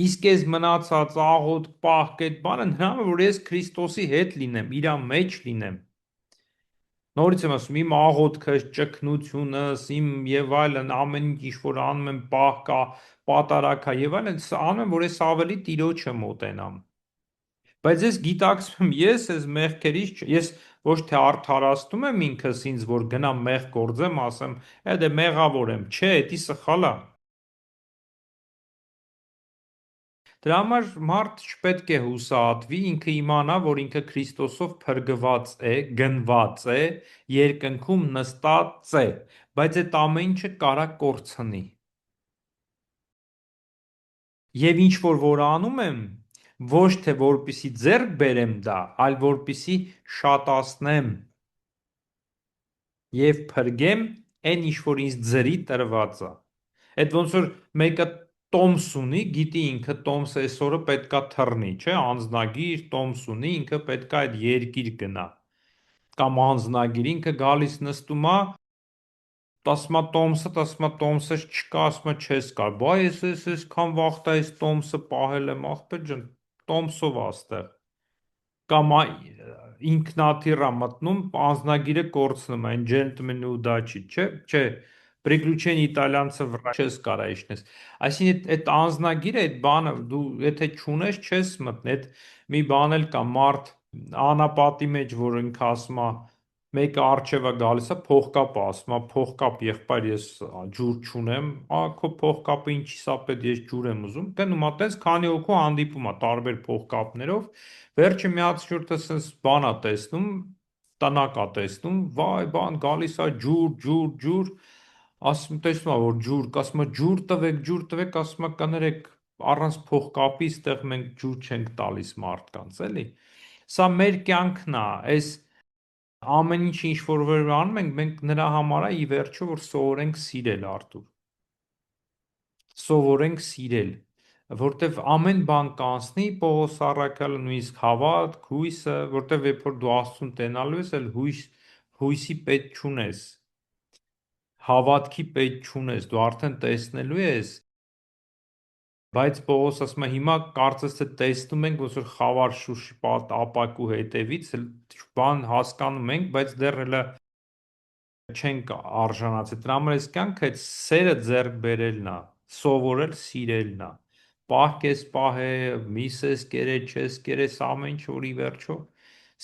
Իսկ ես մնացած աղոտ պահք այդ բանը նրան որ ես Քրիստոսի հետ լինեմ, իր մեջ լինեմ։ Նորից եմ ասում, իմ աղոթքս, ճգնությունս, իմ եւ այլն ամեն ինչ որ անում եմ պահկա, պատարակա եւ այլն, անում եմ որ ես ավելի Տիրոջը մոտենամ։ Բայց ես գիտակցում եմ, ես մեղքերից ես ոչ թե արդարացնում եմ ինքս ինձ, որ գնամ մեղ գործեմ, ասեմ, դե մեղավոր եմ, չէ, դա սխալ է։ Դրա համար մարդ չպետք է հուսահատվի, ինքը իմանա, որ ինքը Քրիստոսով փրկված է, գնված է, երկնքում նստած է, բայց այդ ամեն ինչը կարա կորցնի։ Եվ ինչ որ անում եմ, ոչ թե որպիսի ձեռք բերեմ դա, այլ որպիսի շատացնեմ եւ փրկեմ այն ինչ որ ինձ ձրի տրված է։ Այդ ոնց որ մեկը տոմս ունի, գիտի ինքը տոմսը այսօրը պետքա թռնի, չէ, անձնագիր տոմս ունի, ինքը պետքա այդ երկիր գնա։ Կամ անձնագիր ինքը գալիս նստում է, ասում է տոմսը չկա, ասում է չես կար։ Բա ես այսքան վաղտա այս տոմսը պահել եմ, ախպեր ջան, տոմսով է ստեղ։ Կամ ինքնաթիռ է մտնում, անձնագիրը կորցնում, այն ջենտլմենը удачи, չէ, приключения իտալյանցը վրա չես կարա իջնես։ Այսինքն այդ անձնագիրը, այդ բանը դու եթե չունես, չես մտնի։ Այդ մի բան էլ կա, մարդ անապատի մեջ, որ ինքը ասում է, մեկը արջևա գալիս է, փողկապ ասում է, փողկապ եղբայր, ես ջուր չունեմ, քո փողկապը ինչի՞ս է պետք, ես ջուր եմ ուզում։ Գնում է, տես քանի հոգու հանդիպում է տարբեր փողկապներով, վերջը մի հատ շուրթը sense բան է տեսնում, տնակ է տեսնում, վայ, բան գալիս է ջուր, ասում տեսնում է որ ջուր, ասում է ջուր տվեք, ասում է կներեք առանց փողկապի ստեղ մենք ջուր չենք տալիս մարդկանց, էլի։ Սա մեր կյանքն է, այս ամեն ինչ որ անում ենք, մենք նրա համար է ի վերջո որ սովորենք սիրել, Արտուր։ Սովորենք սիրել, որտեվ ամեն բան կանցնի, Պողոս առաքյալը նույնիսկ հավատք, հույսը, որտեվ երբ որ դու Աստծուն տենալու ես, էլ հույսի պետք չունես, հավատքի պետք չունես, դու արդեն տեսնելու ես, բայց Պողոս ասում է հիմա կարծես թե տեսնում ենք, ոնց որ խավար շուշի ապակու հետևից, բան հասկանում ենք, բայց դեռ հələ չենք արժանացել։ Դրա համար այս կյանքը այդ սերը ձեռք բերելն է, սովորել սիրելն է։ Պահկես պահե, միսես կերե, չես կերես, ամեն ինչ որ ի վերջո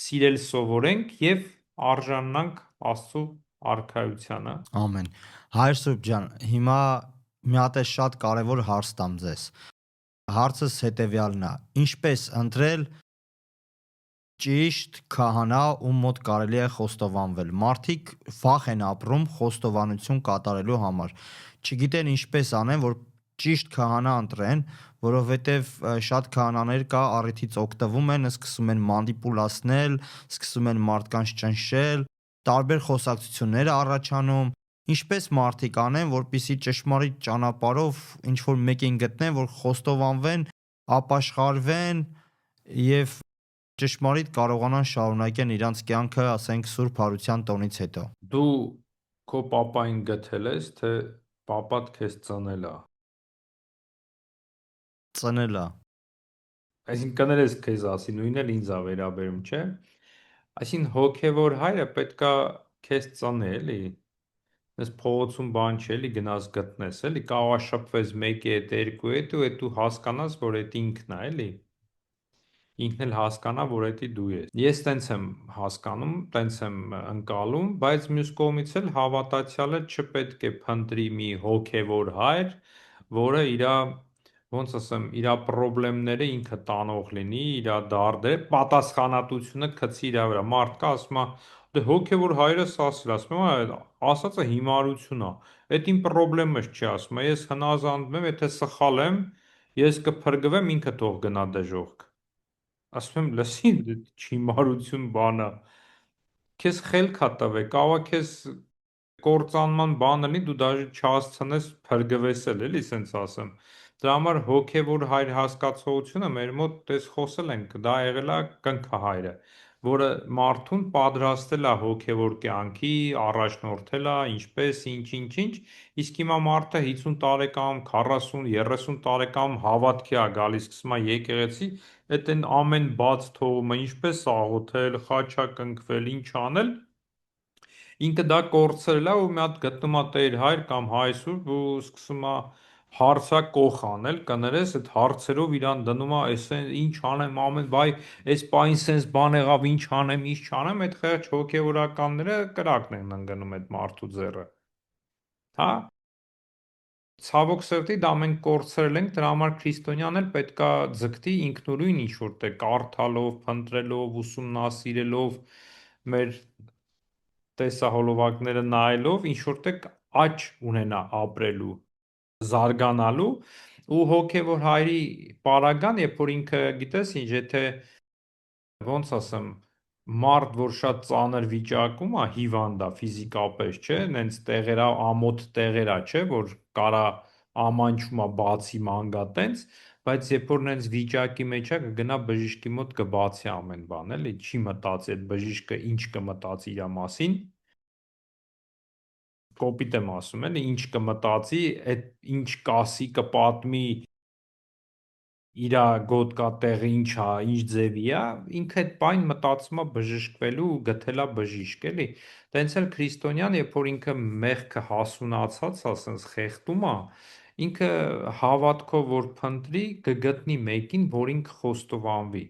սիրել սովորենք եւ արժանանանք Աստծո արքայությանը։ Ամեն։ Հայր Սուրբ ջան, հիմա մի հատ է շատ կարևոր հարց տամ ձեզ։ Հարցս հետեւյալն է. ինչպես ընտրել ճիշտ քահանա, ում մոտ կարելի է խոստովանվել։ Մարդիկ վախ են ապրում խոստովանություն կատարելու համար։ Չգիտեն ինչպես անեն, որ ճիշտ քահանա ընտրեն, որովհետև շատ քահանաներ կա, առիթից օգտվում են, սկսում են մանիպուլացնել, սկսում են մարդկանց ճնշել, տարբեր խոսակցություններ առաջանում։ Ինչպես մարդիկ անեն, որպեսզի ճշմարիտ ճանապարհով ինչ որ մեկին գտնեն, որ խոստովանվեն, ապաշխարվեն եւ ճշմարիտ կարողանան շարունակեն իրանց կյանքը, ասենք Սուրբ Հարության տոնից հետո։ Դու քո պապային գտել ես, թե պապատ քեզ ծնել է։ Ծնել է։ Այսինքն կներես քեզ ասի, նույնն էլ ինձ է վերաբերում, չէ։ Այսինքն հոգևոր հայրը պետքա քեզ ծնի, էլի։ Այս փողոցում բան չէ, էլի գնաս գտնես, էլի կարող է շփվես մեկի հետ, երկու հետ ու դու հասկանաս, որ այդ ինքն է, էլի։ Ինքն էլ հասկանա, որ դա դու ես։ Ես տենց եմ հասկանում, տենց եմ ընկալում, բայց մյուս կողմից էլ հավատացյալը չպետք է փնտրի մի հոգևոր հայր, որը իրա ոնց ասեմ, իրա խնդիրները ինքը տանող լինի, իրա դարդերը, պատասխանատվությունը գցի իրա վրա։ Մարդ կա ասում է, դե հոգևոր հայրս ասել, ասում է, ասածը հիմարություն է։ Այդ իմ խնդրեմս չի, ասում է, ես հնազանդում եմ, եթե սխալ եմ, ես կփրկվեմ, ինքը թող գնա դժոխք։ Ասում եմ, լսի, չիմարություն բանա, քեզ խելք ա տվել, կարող է քեզ կործանման բան լինի, դու դաժե չհասցնես փրկվես էլի, սենց ասեմ։ Դրա համար հոգևոր հայր հասկացողությունը մեր մոտ տես խոսել ենք, դա եղել է կնքահայրը։ որը մարդուն պատրաստել է հոգևոր կյանքի, առաջնորդել է, ինչպես, ինչ, իսկ հիմա մարդը 50 տարեկան, 40, 30 տարեկան հավատքի է գալիս, սկսում է եկեղեցի, այդ են ամեն բաց թողումը, ինչպես աղոթել, խաչակնկվել, ինչ անել, ինքը դա կորցրել է ու մի հատ գտնում է Տեր Հայր կամ Հայսուրբ ու սկսում է հարցակոխ անել, կներես, այդ հարցերով իրան դնում է, այս ինչ անեմ, ամեն բայ, այս պայն սենց բան եղավ, ինչ անեմ, ինչ չանեմ, այդ խեղճ հոգևորականները կրակն են ընկնում այդ մարդու ձեռը։ Հա։ Ցավոք սրտի դա մենք կորցրել ենք, դրա համար քրիստոնյան էլ պետքա ձգտի ինքնուրույն ինչ-որ տեղ կարդալով, փնտրելով, ուսումնասիրելով, մեր տեսահոլովակները նայելով, ինչ-որ տեղ աճ ունենա ապրելու, զարգանալու ու հոգևոր հայրի պարագան, երբ որ ինքը գիտես ինչ, եթե ոնց ասեմ, մարդ, որ շատ ծանր վիճակում է, հիվանդ է ֆիզիկապես, չէ, նենց տեղերա, ամոթ տեղերա, չէ, որ կարա ամանչում է բացի մանգա տենց, բայց երբ որ նենց վիճակի մեջ է, կգնա բժիշկի մոտ կբացի ամեն բան, էլի, չի մտածի այդ բժիշկը ինչ կմտածի իր մասին, կոպիտ եմ ասում, էլի, ինչ կմտածի, այդ ինչ կասի, կպատմի, իրա գոտկա տեղը ինչ է, ինչ ձևի է, ինքը այդ բան մտածում է բժշկվելու ու գտելա բժիշկ, էլի։ Տենց էլ քրիստոնյան, երբ որ ինքը մեղքը հասունացած է, ասենց խեղդում է, ինքը հավատքով որ փնտրի, կգտնի մեկին, որ ինքը խոստովանվի։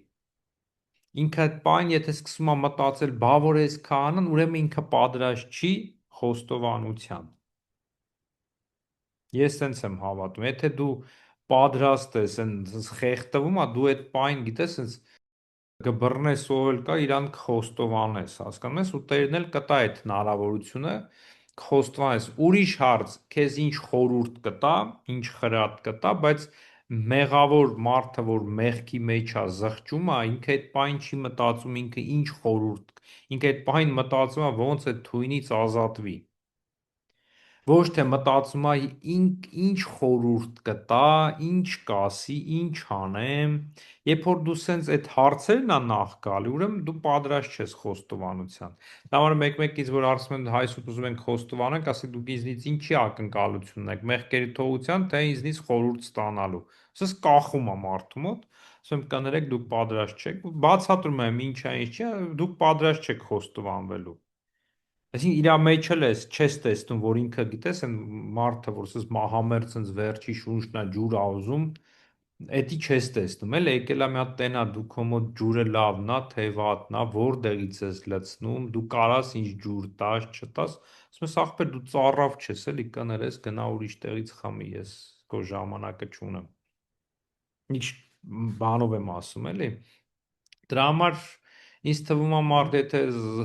Ինքը այդ բան, եթե սկսում է մտածել, բա որ էս քահանան, ուրեմն ինքը պատրաստ չի խոստովանության։ Ես սենց եմ հավատում, եթե դու պատրաստ ես, սենց խեղդվում ա, դու այդ պայն գիտես, սենց կբռնես ով էլ կա, իրան կխոստովանես, հասկանում ես, ու Տերն էլ կտա այդ հնարավորությունը, կխոստովանես։ Ուրիշ հարց, քեզ ինչ խորհուրդ կտա, ինչ խրատ կտա, բայց մեղավոր մարդը, որ մեղքի մեջ է, զղջում է, ինքը այդ պայն չի մտածում, ինքը ինչ խորհուրդ, ինքը այդ պայն մտածում է, ոնց այդ թույնից ազատվի։ Ոչ թե մտածում է ինչ խորհուրդ կտա, ինչ կասի, ինչ անեմ, երբ որ դու սենց այդ հարցերն ա նախ գալի, ուրեմն դու պատրաստ չես խոստովանության։ Դա համար մեկ-մեկից որ ասում են հայսուտ ուզում ենք խոստովանենք, ասի դուք ինձնից ինչի ակնկալություն ունեք, մեղքերի թողության, թե ինձնից խորհուրդ ստանալու։ Սս կախում է մարդու մոտ, ասում եմ կներեք դուք պատրաստ չեք, բացատրում եմ ինչ է, ինչ չէ, դուք պատրաստ չեք խոստովանվելու։ Այսինքն իրա մեջ էլ չես տեսնում, որ ինքը գիտես այն մարդը, որ ասես մահամերձ sense վերջի շունչն է ջուր ա ուզում, էդի չես տեսնում, էլ եկել ա մի հատ տենա դու քո մոտ ջուրը լավն ա, թե վատն ա, որտեղից ես լցնում, դու կարաս ինչ ջուր տաս, չտաս, ասում ես ախպեր դու ծառավ չես, էլի կներես գնա ուրիշ տեղից խմի, ես քո ժամանակը չունեմ։ Ինչ բանով եմ ասում, էլի։ Դրա համար ինձ թվում է մարդ եթե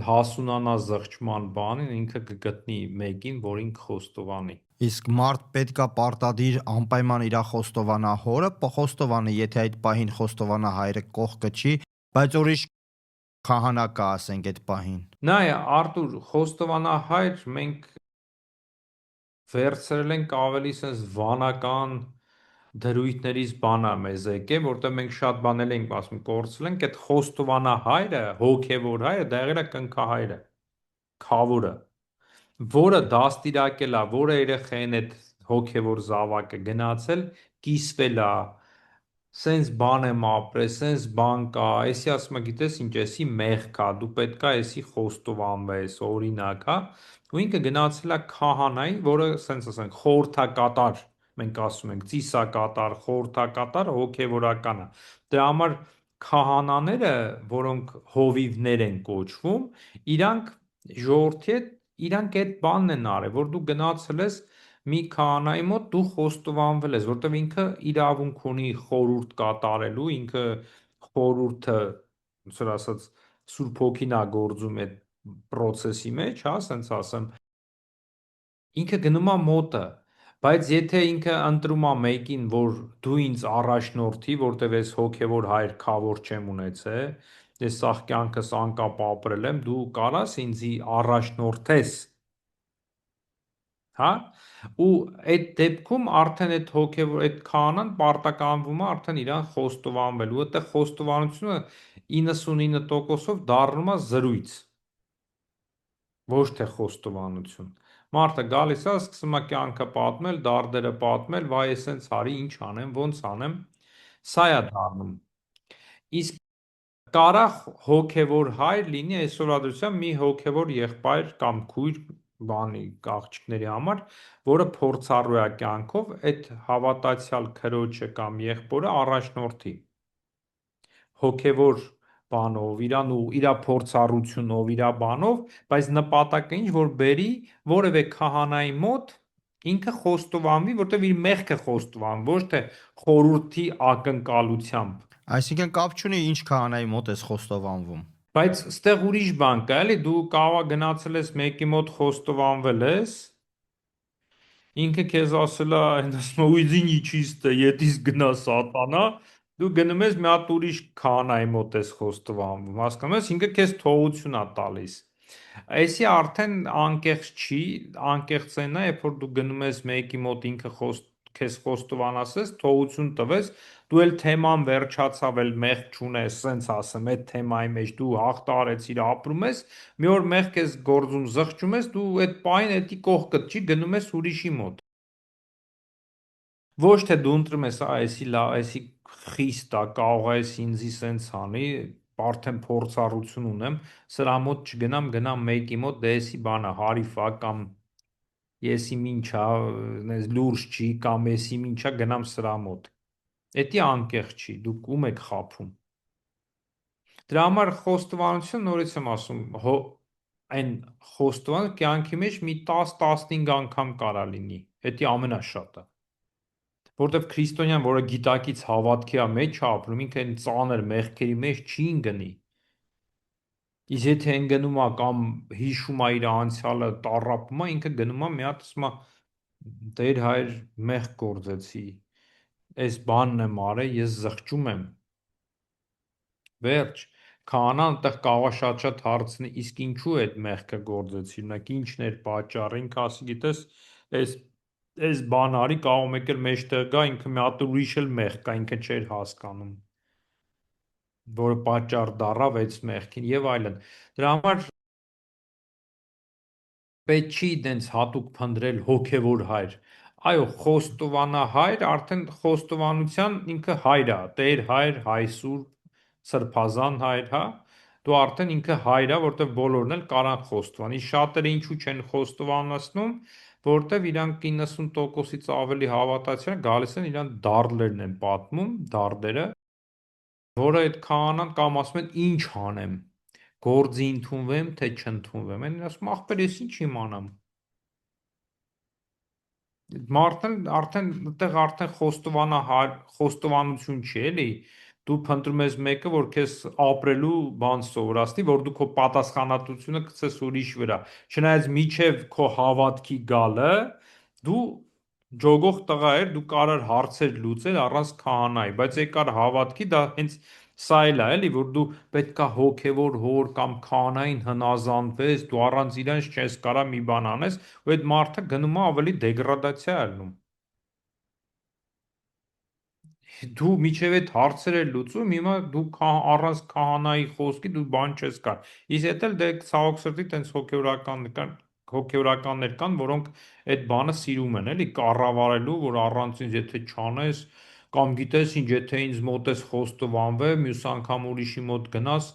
հասունանա զղջման բանին, ինքը կգտնի մեկին, որին կխոստովանի։ Իսկ մարդ պետքա պարտադիր անպայման իրա խոստովանա հորը, խոստովանի, եթե այդ պահին խոստովանա հայրը կողքը չի, բայց ուրիշ քահանա կա, ասենք այդ պահին։ Նայ, Արտուր, խոստովանա հայր մենք վերցրել ենք ավելի sense վանական դրույթներից բանա մեզ եկե, որտեղ մենք շատ բանել ենք ասում, կորցրել ենք այդ խոստովանա հայրը, հոգևոր հայրը, դա եղել է կնքահայրը, քավուրը, որը դաստիարակել է, որը երեխային այդ հոգևոր զավակը գնացել, կիսվել է, սենց բան եմ ապրել, սենց բան կա, էսի ասում է, գիտես ինչ, էսի մեղք կա, դու պետք է էսի խոստովանվես, օրինակ, հա, ու ինքը գնացել է քահանայի, որը սենց ասենք խորհրդակատար, մենք ասում ենք ծիսակատար, խորհրդակատար, հոգևորականը։ Դրա համար քահանաները, որոնք հովիվներ են կոչվում, իրանք ժողովրդի հետ իրանք այդ բանն են արել, որ դու գնացել ես մի քահանայի մոտ դու խոստովանվել ես, որտեվ ինքը իրավունք ունի խորհուրդ կատարելու, ինքը խորհուրդը, ուսր ասած, Սուրբ Հոգին ա գործում այդ process-ի մեջ, հա, ասենց ասեմ, ինքը գնում է մոտը, բայց եթե ինքը ընտրում է մեկին, որ դու ինձ առաջնորդի, որտեվ ես հոգևոր հայր քավոր չեմ ունեցել, ես սաղ կյանքս անկապ ապրել եմ, դու կարաս ինձի առաջնորդես, հա, ու այդ դեպքում արդեն այդ հոգևոր այդ քահանան պարտականվում է արդեն իրան խոստովանվելու, այդտեղ խոստովանությունը 99%-ով դառնում է զրույց, ոչ թե խոստովանություն։ Մարդը գալիս է, սկսում է կյանքը պատմել, դարդերը պատմել, վայ ես սենց արի, ինչ անեմ, ոնց անեմ, սա է դառնում։ Իսկ կարա հոգևոր հայր լինի այսօրվա դրությամբ մի հոգևոր եղբայր կամ քույր բանի աղջիկների համար, որը փորձառու է կյանքով այդ հավատացյալ քրոջը կամ եղբորը առաջնորդի հոգևոր բանով, իր փորձառությունով, իր բանով, բայց նպատակը ինչ որ բերի որևէ քահանայի մոտ ինքը խոստովանվի, որտեղ իր մեղքը խոստովանվի, ոչ թե խորհրդի ակնկալությամբ։ Այսինքն կապ չունի ինչ քահանայի մոտ ես խոստովանվում։ Բայց ստեղ ուրիշ բան կա, էլի, դու կարող գնացել ես մեկի մոտ խոստովանվել ես, ինքը քեզ ասել է, ասում է, ուզինի չիստը, ետիս գնա սատանա, դու գնում ես մի հատ ուրիշ քահանայի մոտ ես խոստովանվում, հասկանում ես, ինքը քեզ թողություն է տալիս։ Այսի արդեն անկեղծ չի, անկեղծն է, երբ որ դու գնում ես մեկի մոտ ինքը քեզ խոստովանասես, թողություն տվես, դու էլ թեման վերջացավ, էլ մեղք չունես, սենց ասեմ, այդ թեմայի մեջ դու հաղթարեցիր, ապրում ես, մի օր մեղք ես գործում, զղջում ես, դու այդ պայն էդի կողքդ չի, գնում ես ուրիշի մոտ։ Ոչ թե դու ընտրում ես, այսի լավ, այսի խիստ է, կարող է ինձի սենց անի, արդեն փորձառություն ունեմ, սրա մոտ չգնամ, գնամ մեկի մոտ, դե էսի բանը հարիվ է կամ եսի ինչա, լուրջ չի կամ եսի ինչա, գնամ սրա մոտ։ Էդի անկեղծ չի, դուք ում եք խաբում։ Դրա համար խոստովանություն նորից եմ ասում, այն խոստովանը կյանքի մեջ մի 10-15 անգամ կարա լինի, էդի ամենաշատը։ Որտեվ քրիստոնյան, որը գիտակից հավատքի է մեջ ապրում, ինքը այն ծանր մեղքերի մեջ չի ընկնի։ Իսկ եթե են գնում է կամ հիշում է իր անցյալը, տառապում է, ինքը գնում է մի հատ ասում է Տեր հայր մեղք գործեցի, այս բանն եմ արել, ես զղջում եմ։ Վերջ, քահանան այդտեղ կարող է շատ հարցնի, իսկ ինչու այդ մեղքը գործեցի, օրինակ ինչն էր պատճառը, ինքը ասի, գիտես, այս բան արի, կարող մեկ էլ մեջտեղ գա, ինքը մի հատ ուրիշ էլ մեղք կա, ինքը չէր հասկանում, որը պատճառ դառավ այդ մեղքին եւ այլն։ Դրա համար պետք չի դենց հատուկ փնտրել հոգևոր հայր։ Այո, խոստովանահայր, արդեն խոստովանության ինքը հայր է, Տեր հայր, հայսուրբ, սրբազան հայր, հա։ Դու արդեն ինքը հայր է, որտեղ բոլորն էլ կարան խոստովան։ Իսկ շատերը ինչու չեն խոստովանացնում, որտեղ իրանք 90%-ից ավելի հավատացյալ գալիս են իրանք դարդերն են պատմում, դարդերը, որը այդ քահանան կամ ասում են ինչ անեմ, գործի ընդունվեմ, թե չընդունվեմ, այն ասում ախպեր, ես ինչ իմանամ։ Մարդն արդեն այդտեղ արդեն խոստովանություն չի, էլի։ Դու փնտրում ես մեկը, որ քեզ ապրելու բան սովորացնի, որ դու քո պատասխանատվությունը գցես ուրիշ վրա։ Չնայած միջև քո հավատքի գալը, դու ջոգող տղա էր, դու կարար հարցեր լուծել առանց քահանայի, բայց եկար հավատքի, դա հենց սա էլ է, էլի, որ դու պետքա հոգևոր հոր կամ քահանային հնազանդվես, դու առանց իրանց չես կարա մի բան անես, ու այդ մարդը գնում է ավելի դեգրադացիա ալնում։ Դու միջև այդ հարցերը լուծում, հիմա դու առանց քահանայի խոսքի դու բան չես կար։ Իսկ հետ էլ դե ցավոք սրտի տենց հոգևորականներ կան, որոնք այդ բանը սիրում են, էլի, կառավարելու, որ առանց ինձ եթե չանես, կամ գիտես ինչ, եթե ինձ մոտ ես խոստովանվե, մյուս անգամ ուրիշի մոտ գնաս,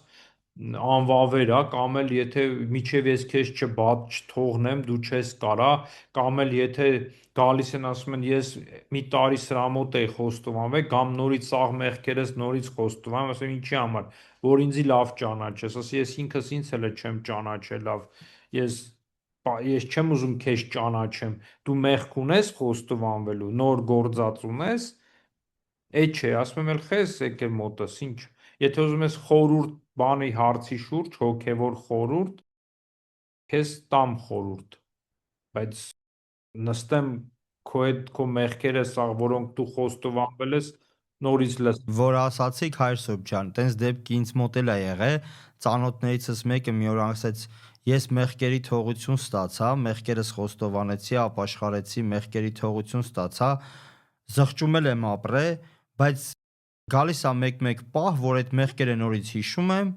անվավեր է, կամ էլ եթե միջև ես քեզ չթողնեմ, դու չես կարա, կամ էլ եթե գալիս են ասում են ես մի տարի սրա մոտ էի խոստովանվել, կամ նորից սաղ մեղքերս նորից խոստովանում, ասեմ ինչի համար, որ ինձի լավ ճանաչես, ասի ես ինքս ինձ էլ չեմ ճանաչել լավ, ես չեմ ուզում քեզ ճանաչեմ, դու մեղք ունես խոստովանվելու, նոր գործած ունես, այդ չէ, ասում եմ էլ խես եկել մոտս, ինչ, եթե ուզում ես խորուրդ բանի հարցի շուրջ, հոգևոր խորուրդ, քեզ տամ խորուրդ, բայց նստեմ քո մեղքերը սա, որոնք դու խոստովանվել ես, նորից լսեմ։ Որ ասացիք հայր Սուրբ ջան, տենց դեպք ինձ մոտ էլ է եղել, ծանոթներիցս մեկը մի օր ասեց, ես մեղքերի թողություն ստացա, մեղքերս խոստովանեցի, ապաշխարեցի, մեղքերի թողություն ստացա, զղջում եմ ապրե, բայց գալիս է մեկ-մեկ պահ, որ այդ մեղքերը նորից հիշում եմ,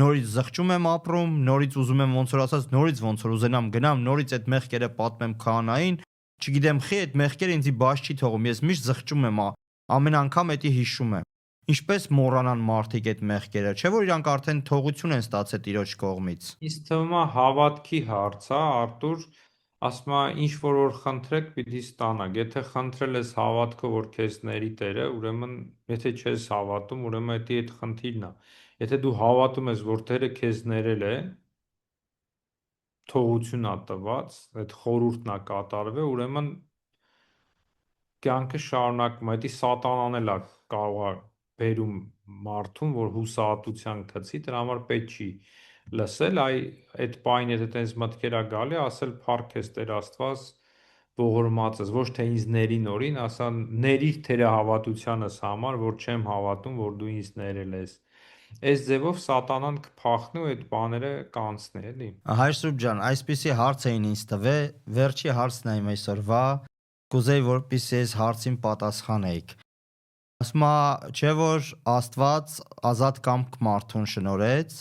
նորից զղջում եմ ապրում, նորից ուզում եմ ոնց որ ասած, նորից ոնց որ ուզենամ գնամ, նորից այդ մեղքերը պատմեմ քահանային, չգիտեմ խի այդ մեղքերը ինձի բաց չի թողում, ես միշտ զղջում եմ, ամեն անգամ էդի հիշում եմ։ Ինչպես մոռանան մարդիկ այդ մեղքերը, չէ՞ որ իրանք արդեն թողություն են ստացել Տիրոջ կողմից։ Ինձ թվում է հավատքի հարց է, Արտուր, ասում է ինչ որ խնդրեք, պիտի ստանաք։ Եթե խնդրել ես հավատքով, որ քեզ ների Տերը, ուրեմն եթե չես հավատում, ուրեմն դա այդ խնդիրն է։ Եթե դու հավատում ես, որ Տերը քեզ ներել է, թողություն ա տված, այդ խորհուրդն ա կատարվել, ուրեմն կյանքը շարունակվում է, դա սատանան էլ է կարող է բերում մարդուն, որ հուսահատության գցի, դրա համար պետք չի լսել, այդ պայն եթե տենց մտքեր ա գալի, ասել փառք ես Տեր Աստված, ողորմած ես, ոչ թե ինձ ների նորին, ասա ներիր թերահավատությանս համար, որ չեմ հավատում, որ դու ինձ ներել ես։ Այս ձևով սատանան կփախնի ու այդ բաները կանցնի, էլի։ Հայր Սուրբ ջան, այսպիսի հարց էին ինձ տվել, վերջի հարցն է իմ այսօրվա, կուզեի որպեսզի այս հարցին պատասխանեիք։ Ասում է, չէ՞ որ Աստված ազատ կամք մարդուն շնորհեց,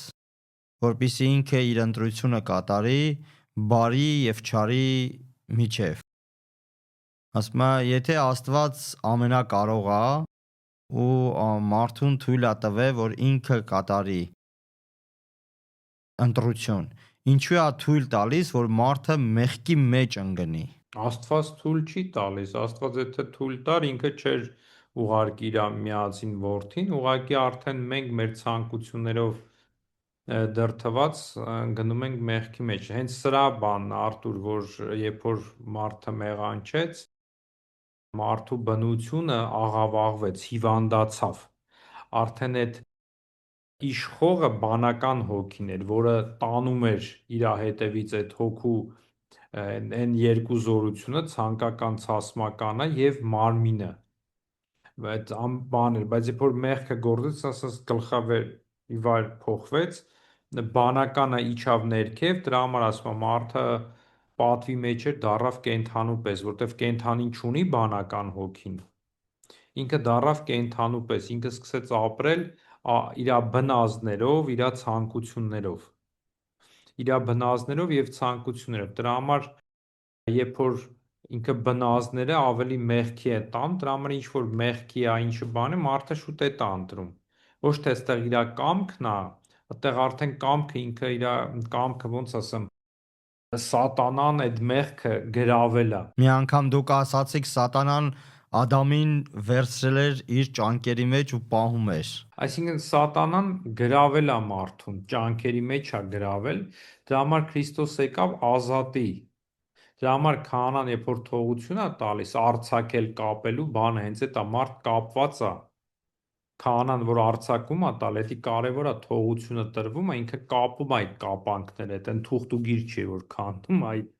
որպեսզի ինքը իր ընտրությունը կատարի բարի եւ չարի միջև։ Ասում է, եթե Աստված ամենակարող է ու մարդուն թույլ է տվել, որ ինքը կատարի ընտրություն, ինչու է թույլ տալիս, որ մարդը մեղքի մեջ ընկնի։ Աստված թույլ չի տալիս, Աստված եթե թույլ տար, ինքը չէր ուղարկի իր միածին որդին, ուղղակի արդեն մենք մեր ցանկություններով դրթված գնում ենք մեղքի մեջ։ Հենց սրա բանն Արտուր, որ երբ որ մարդը մեղանչեց, մարդու բնությունը աղավաղվեց, հիվանդացավ։ Արդեն այդ իշխողը բանական հոգին էր, որը տանում էր իր հետևից այդ հոգու այն երկու զորությունը, ցանկական ցասմականը եւ մարմինը։ Բայց բան էր, բայց երբ որ մեղքը գործեց, ասած գլխավեր ի վար փոխվեց, բանականը իջավ ներքև, դրա համար ասում եմ մարդը պատվի մեջ էր դառավ կենթանու պես, որտեվ կենթանին չունի բանական հոգին։ Ինքը դառավ կենթանու պես, ինքը սկսեց ապրել իր բնազդներով, իր ցանկություններով։ Իր բնազդներով եւ ցանկություններով։ Դրա համար երբ որ ինքը բնազդները ավելի մեղքի է տան, դրա համար ինչ որ մեղքի է, ինչ բան է, մարդը շուտ է ընտրում։ Ոչ թե այստեղ իր կամքն է, այդտեղ արդեն կամքը ինքը իր կամքը ոնց ասեմ, սատանան այդ մեղքը գրավել է։ Մի անգամ դուք ասացիք սատանան Ադամին վերցրել էր իր ճանկերի մեջ ու պահում էր։ Այսինքն սատանան գրավել է մարդուն, ճանկերի մեջ է գրավել, դրա համար Քրիստոս եկավ ազատի։ Դրա համար քահանան երբ որ թողություն է տալիս, արձակել կապելու բանը հենց այդ է, մարդ կապված է։ Քահանան որ արձակում է տալ, դա կարևոր է, թողությունը տրվում է, ինքը կապում է այդ կապանքները, այդ ընթուղթուգիր չի որ քանդում, այդ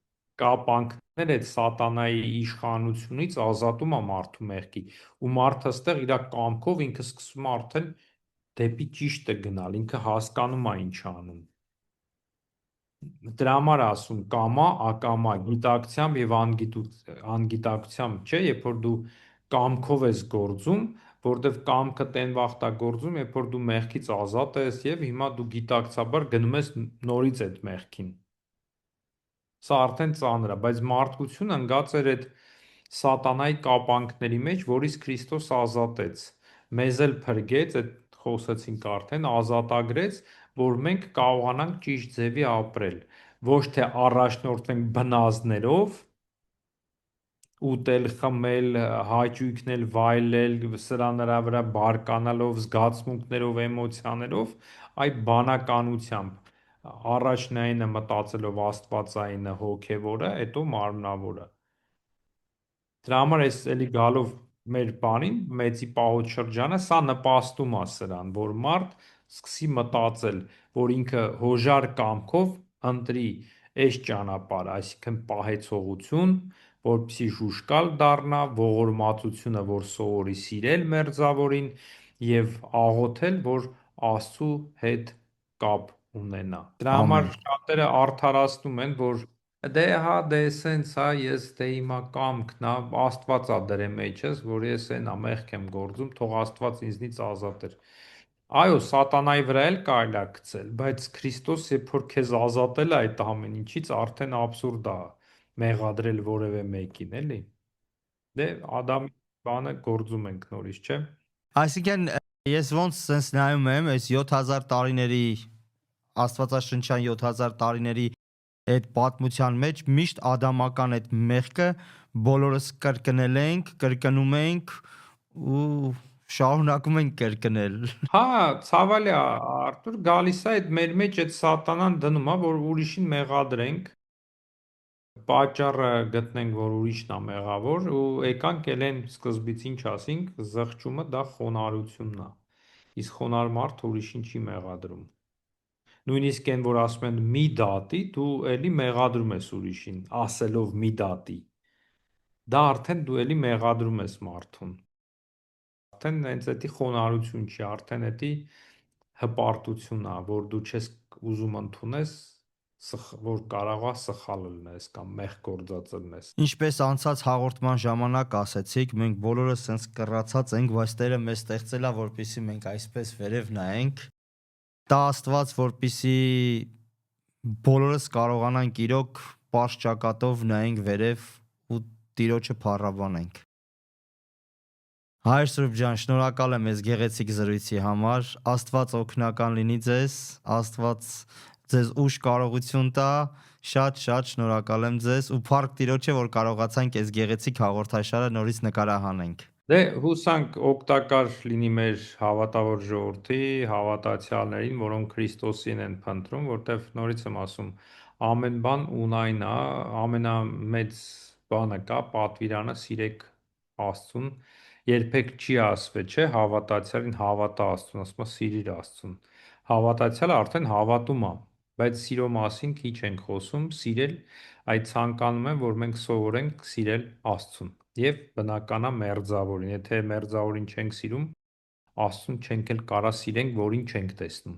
կապանքները այդ սատանայի իշխանությունից ազատում է մարդու մեղքի, ու մարդը ստեղ իր կամքով ինքը սկսում է արդեն դեպի ճիշտը գնալ, ինքը հասկանում է ինչ անում։ Դրա համար ասում կամա, ակամա, գիտակցությամբ եւ անգիտակցությամբ, չէ, երբ որ դու կամքով ես գործում, որտեվ կամքը տեն վաղտ է գործում, երբ որ դու մեղքից ազատ ես եւ հիմա դու գիտակցաբար գնում ես նորից այդ մեղքին։ Սա արդեն ծանր է, բայց մարդկությունը ընկած էր այդ սատանայի կապանքների մեջ, որից Քրիստոս ազատեց։ Մեզ էլ փրկեց, այդ խոսեցինք արդեն, ազատագրեց, որ մենք կարողանանք ճիշտ ձևի ապրել, ոչ թե առաջնորդվենք բնազդներով, ուտել, խմել, հաճույքնել, վայելել, սրա նրա վրա բարկանալով, զգացմունքներով, էմոցիաներով, այ բանականությամբ, առաջնայինը մտածելով աստվածայինը, հոգևորը, հետո մարմնավորը։ Դրա համար էս էլի գալով մեր բանին, մեծի պահոց շրջանը, սա նպաստում է սրան, որ մարդ սկսի մտածել, որ ինքը հոժար կամքով ընտրի այս ճանապարհը, այսինքն պահեցողություն, որպեսզի ժուժկալ դառնա, ողորմածությունը, որ սովորի սիրել մերձավորին եւ աղոթել, որ Աստծու հետ կապ ունենա։ Դրա համար Ամեն։ շատերը արդարացնում են, որ Դե հա, դե սենց հա, ես դե հիմա կամքն ա, Աստված ա դրեմ մեջս, որ ես այնա մեղք եմ գործում, թող Աստված ինձնից ազատեր։ Այո, սատանայի վրա էլ կարելի ա գցել, բայց Քրիստոս երբ որ քեզ ազատել է այդ ամեն ինչից, արդեն աբսուրդ ա մեղադրել որևէ մեկին, էլի։ Դե Ադամի բանը գործում ենք նորից, չէ՞։ Այսինքն ես ոնց sense նայում եմ այս 7000 տարիների Աստվածաշնչյան 7000 տարիների այդ պատմության մեջ միշտ ադամական այդ մեղքը բոլորս կրկնել ենք, կրկնում ենք ու շարունակում ենք կրկնել։ Հա, ցավալի ա, Արտուր, գալիս է այդ մեր մեջ այդ սատանան դնում ա, որ ուրիշին մեղադրենք, պատճառը գտնենք, որ ուրիշն ա մեղավոր ու եկանք էլ են սկզբից ինչ ասինք, զղջումը դա խոնարհությունն ա։ Իսկ խոնարհ մարդը ուրիշին չի մեղադրում։ Նույնիսկ այն, որ ասում են մի դատի, դու էլի մեղադրում ես ուրիշին, ասելով մի դատի։ Դա արդեն դու էլի մեղադրում ես մարդուն։ Արդեն հենց էդի խոնարհություն չի, արդեն էդի հպարտություն ա, որ դու չես ուզում ընդունես, որ կարող ա սխալ լինես կամ մեղք գործած լինես։ Ինչպես անցած հաղորդման ժամանակ ասեցիք, մենք բոլորս sense կռացած ենք, բայց Տերը մեզ ստեղծել ա, որպեսզի մենք այսպես վերև նայենք։ Տա Աստված, որպեսզի բոլորս կարողանանք իրոք պարզ ճակատով նայենք վերև ու Տիրոջը փառաբանենք։ Հայր Սուրբ ջան, շնորհակալ եմ այս գեղեցիկ զրույցի համար։ Աստված օգնական լինի ձեզ, Աստված ձեզ ուժ կարողություն տա, շատ շնորհակալ եմ ձեզ ու փառք Տիրոջը, որ կարողացանք այս գեղեցիկ հաղորդաշարը նորից նկարահանենք։ Դե հուսանք օգտակար լինի մեր հավատավոր ժողովրդի, հավատացյալներին, որոնք Քրիստոսին են փնտրում, որտեվ նորից եմ ասում, ամեն բան ունայն ա, ամենամեծ բանը կա, պատվիրանը սիրեք Աստծուն, երբեք չի ասվել, չէ, հավատացյալին հավատա Աստծուն, ասում է սիրիր Աստծուն։ Հավատացյալը արդեն հավատում ա, բայց սիրո մասին քիչ ենք խոսում, սիրել, այդ ցանկանում եմ, որ մենք սովորենք սիրել Աստծուն եւ բնական ա մերձավորին, եթե մերձավորին չենք սիրում, Աստծուն չենք էլ կարա սիրենք, որին չենք տեսնում։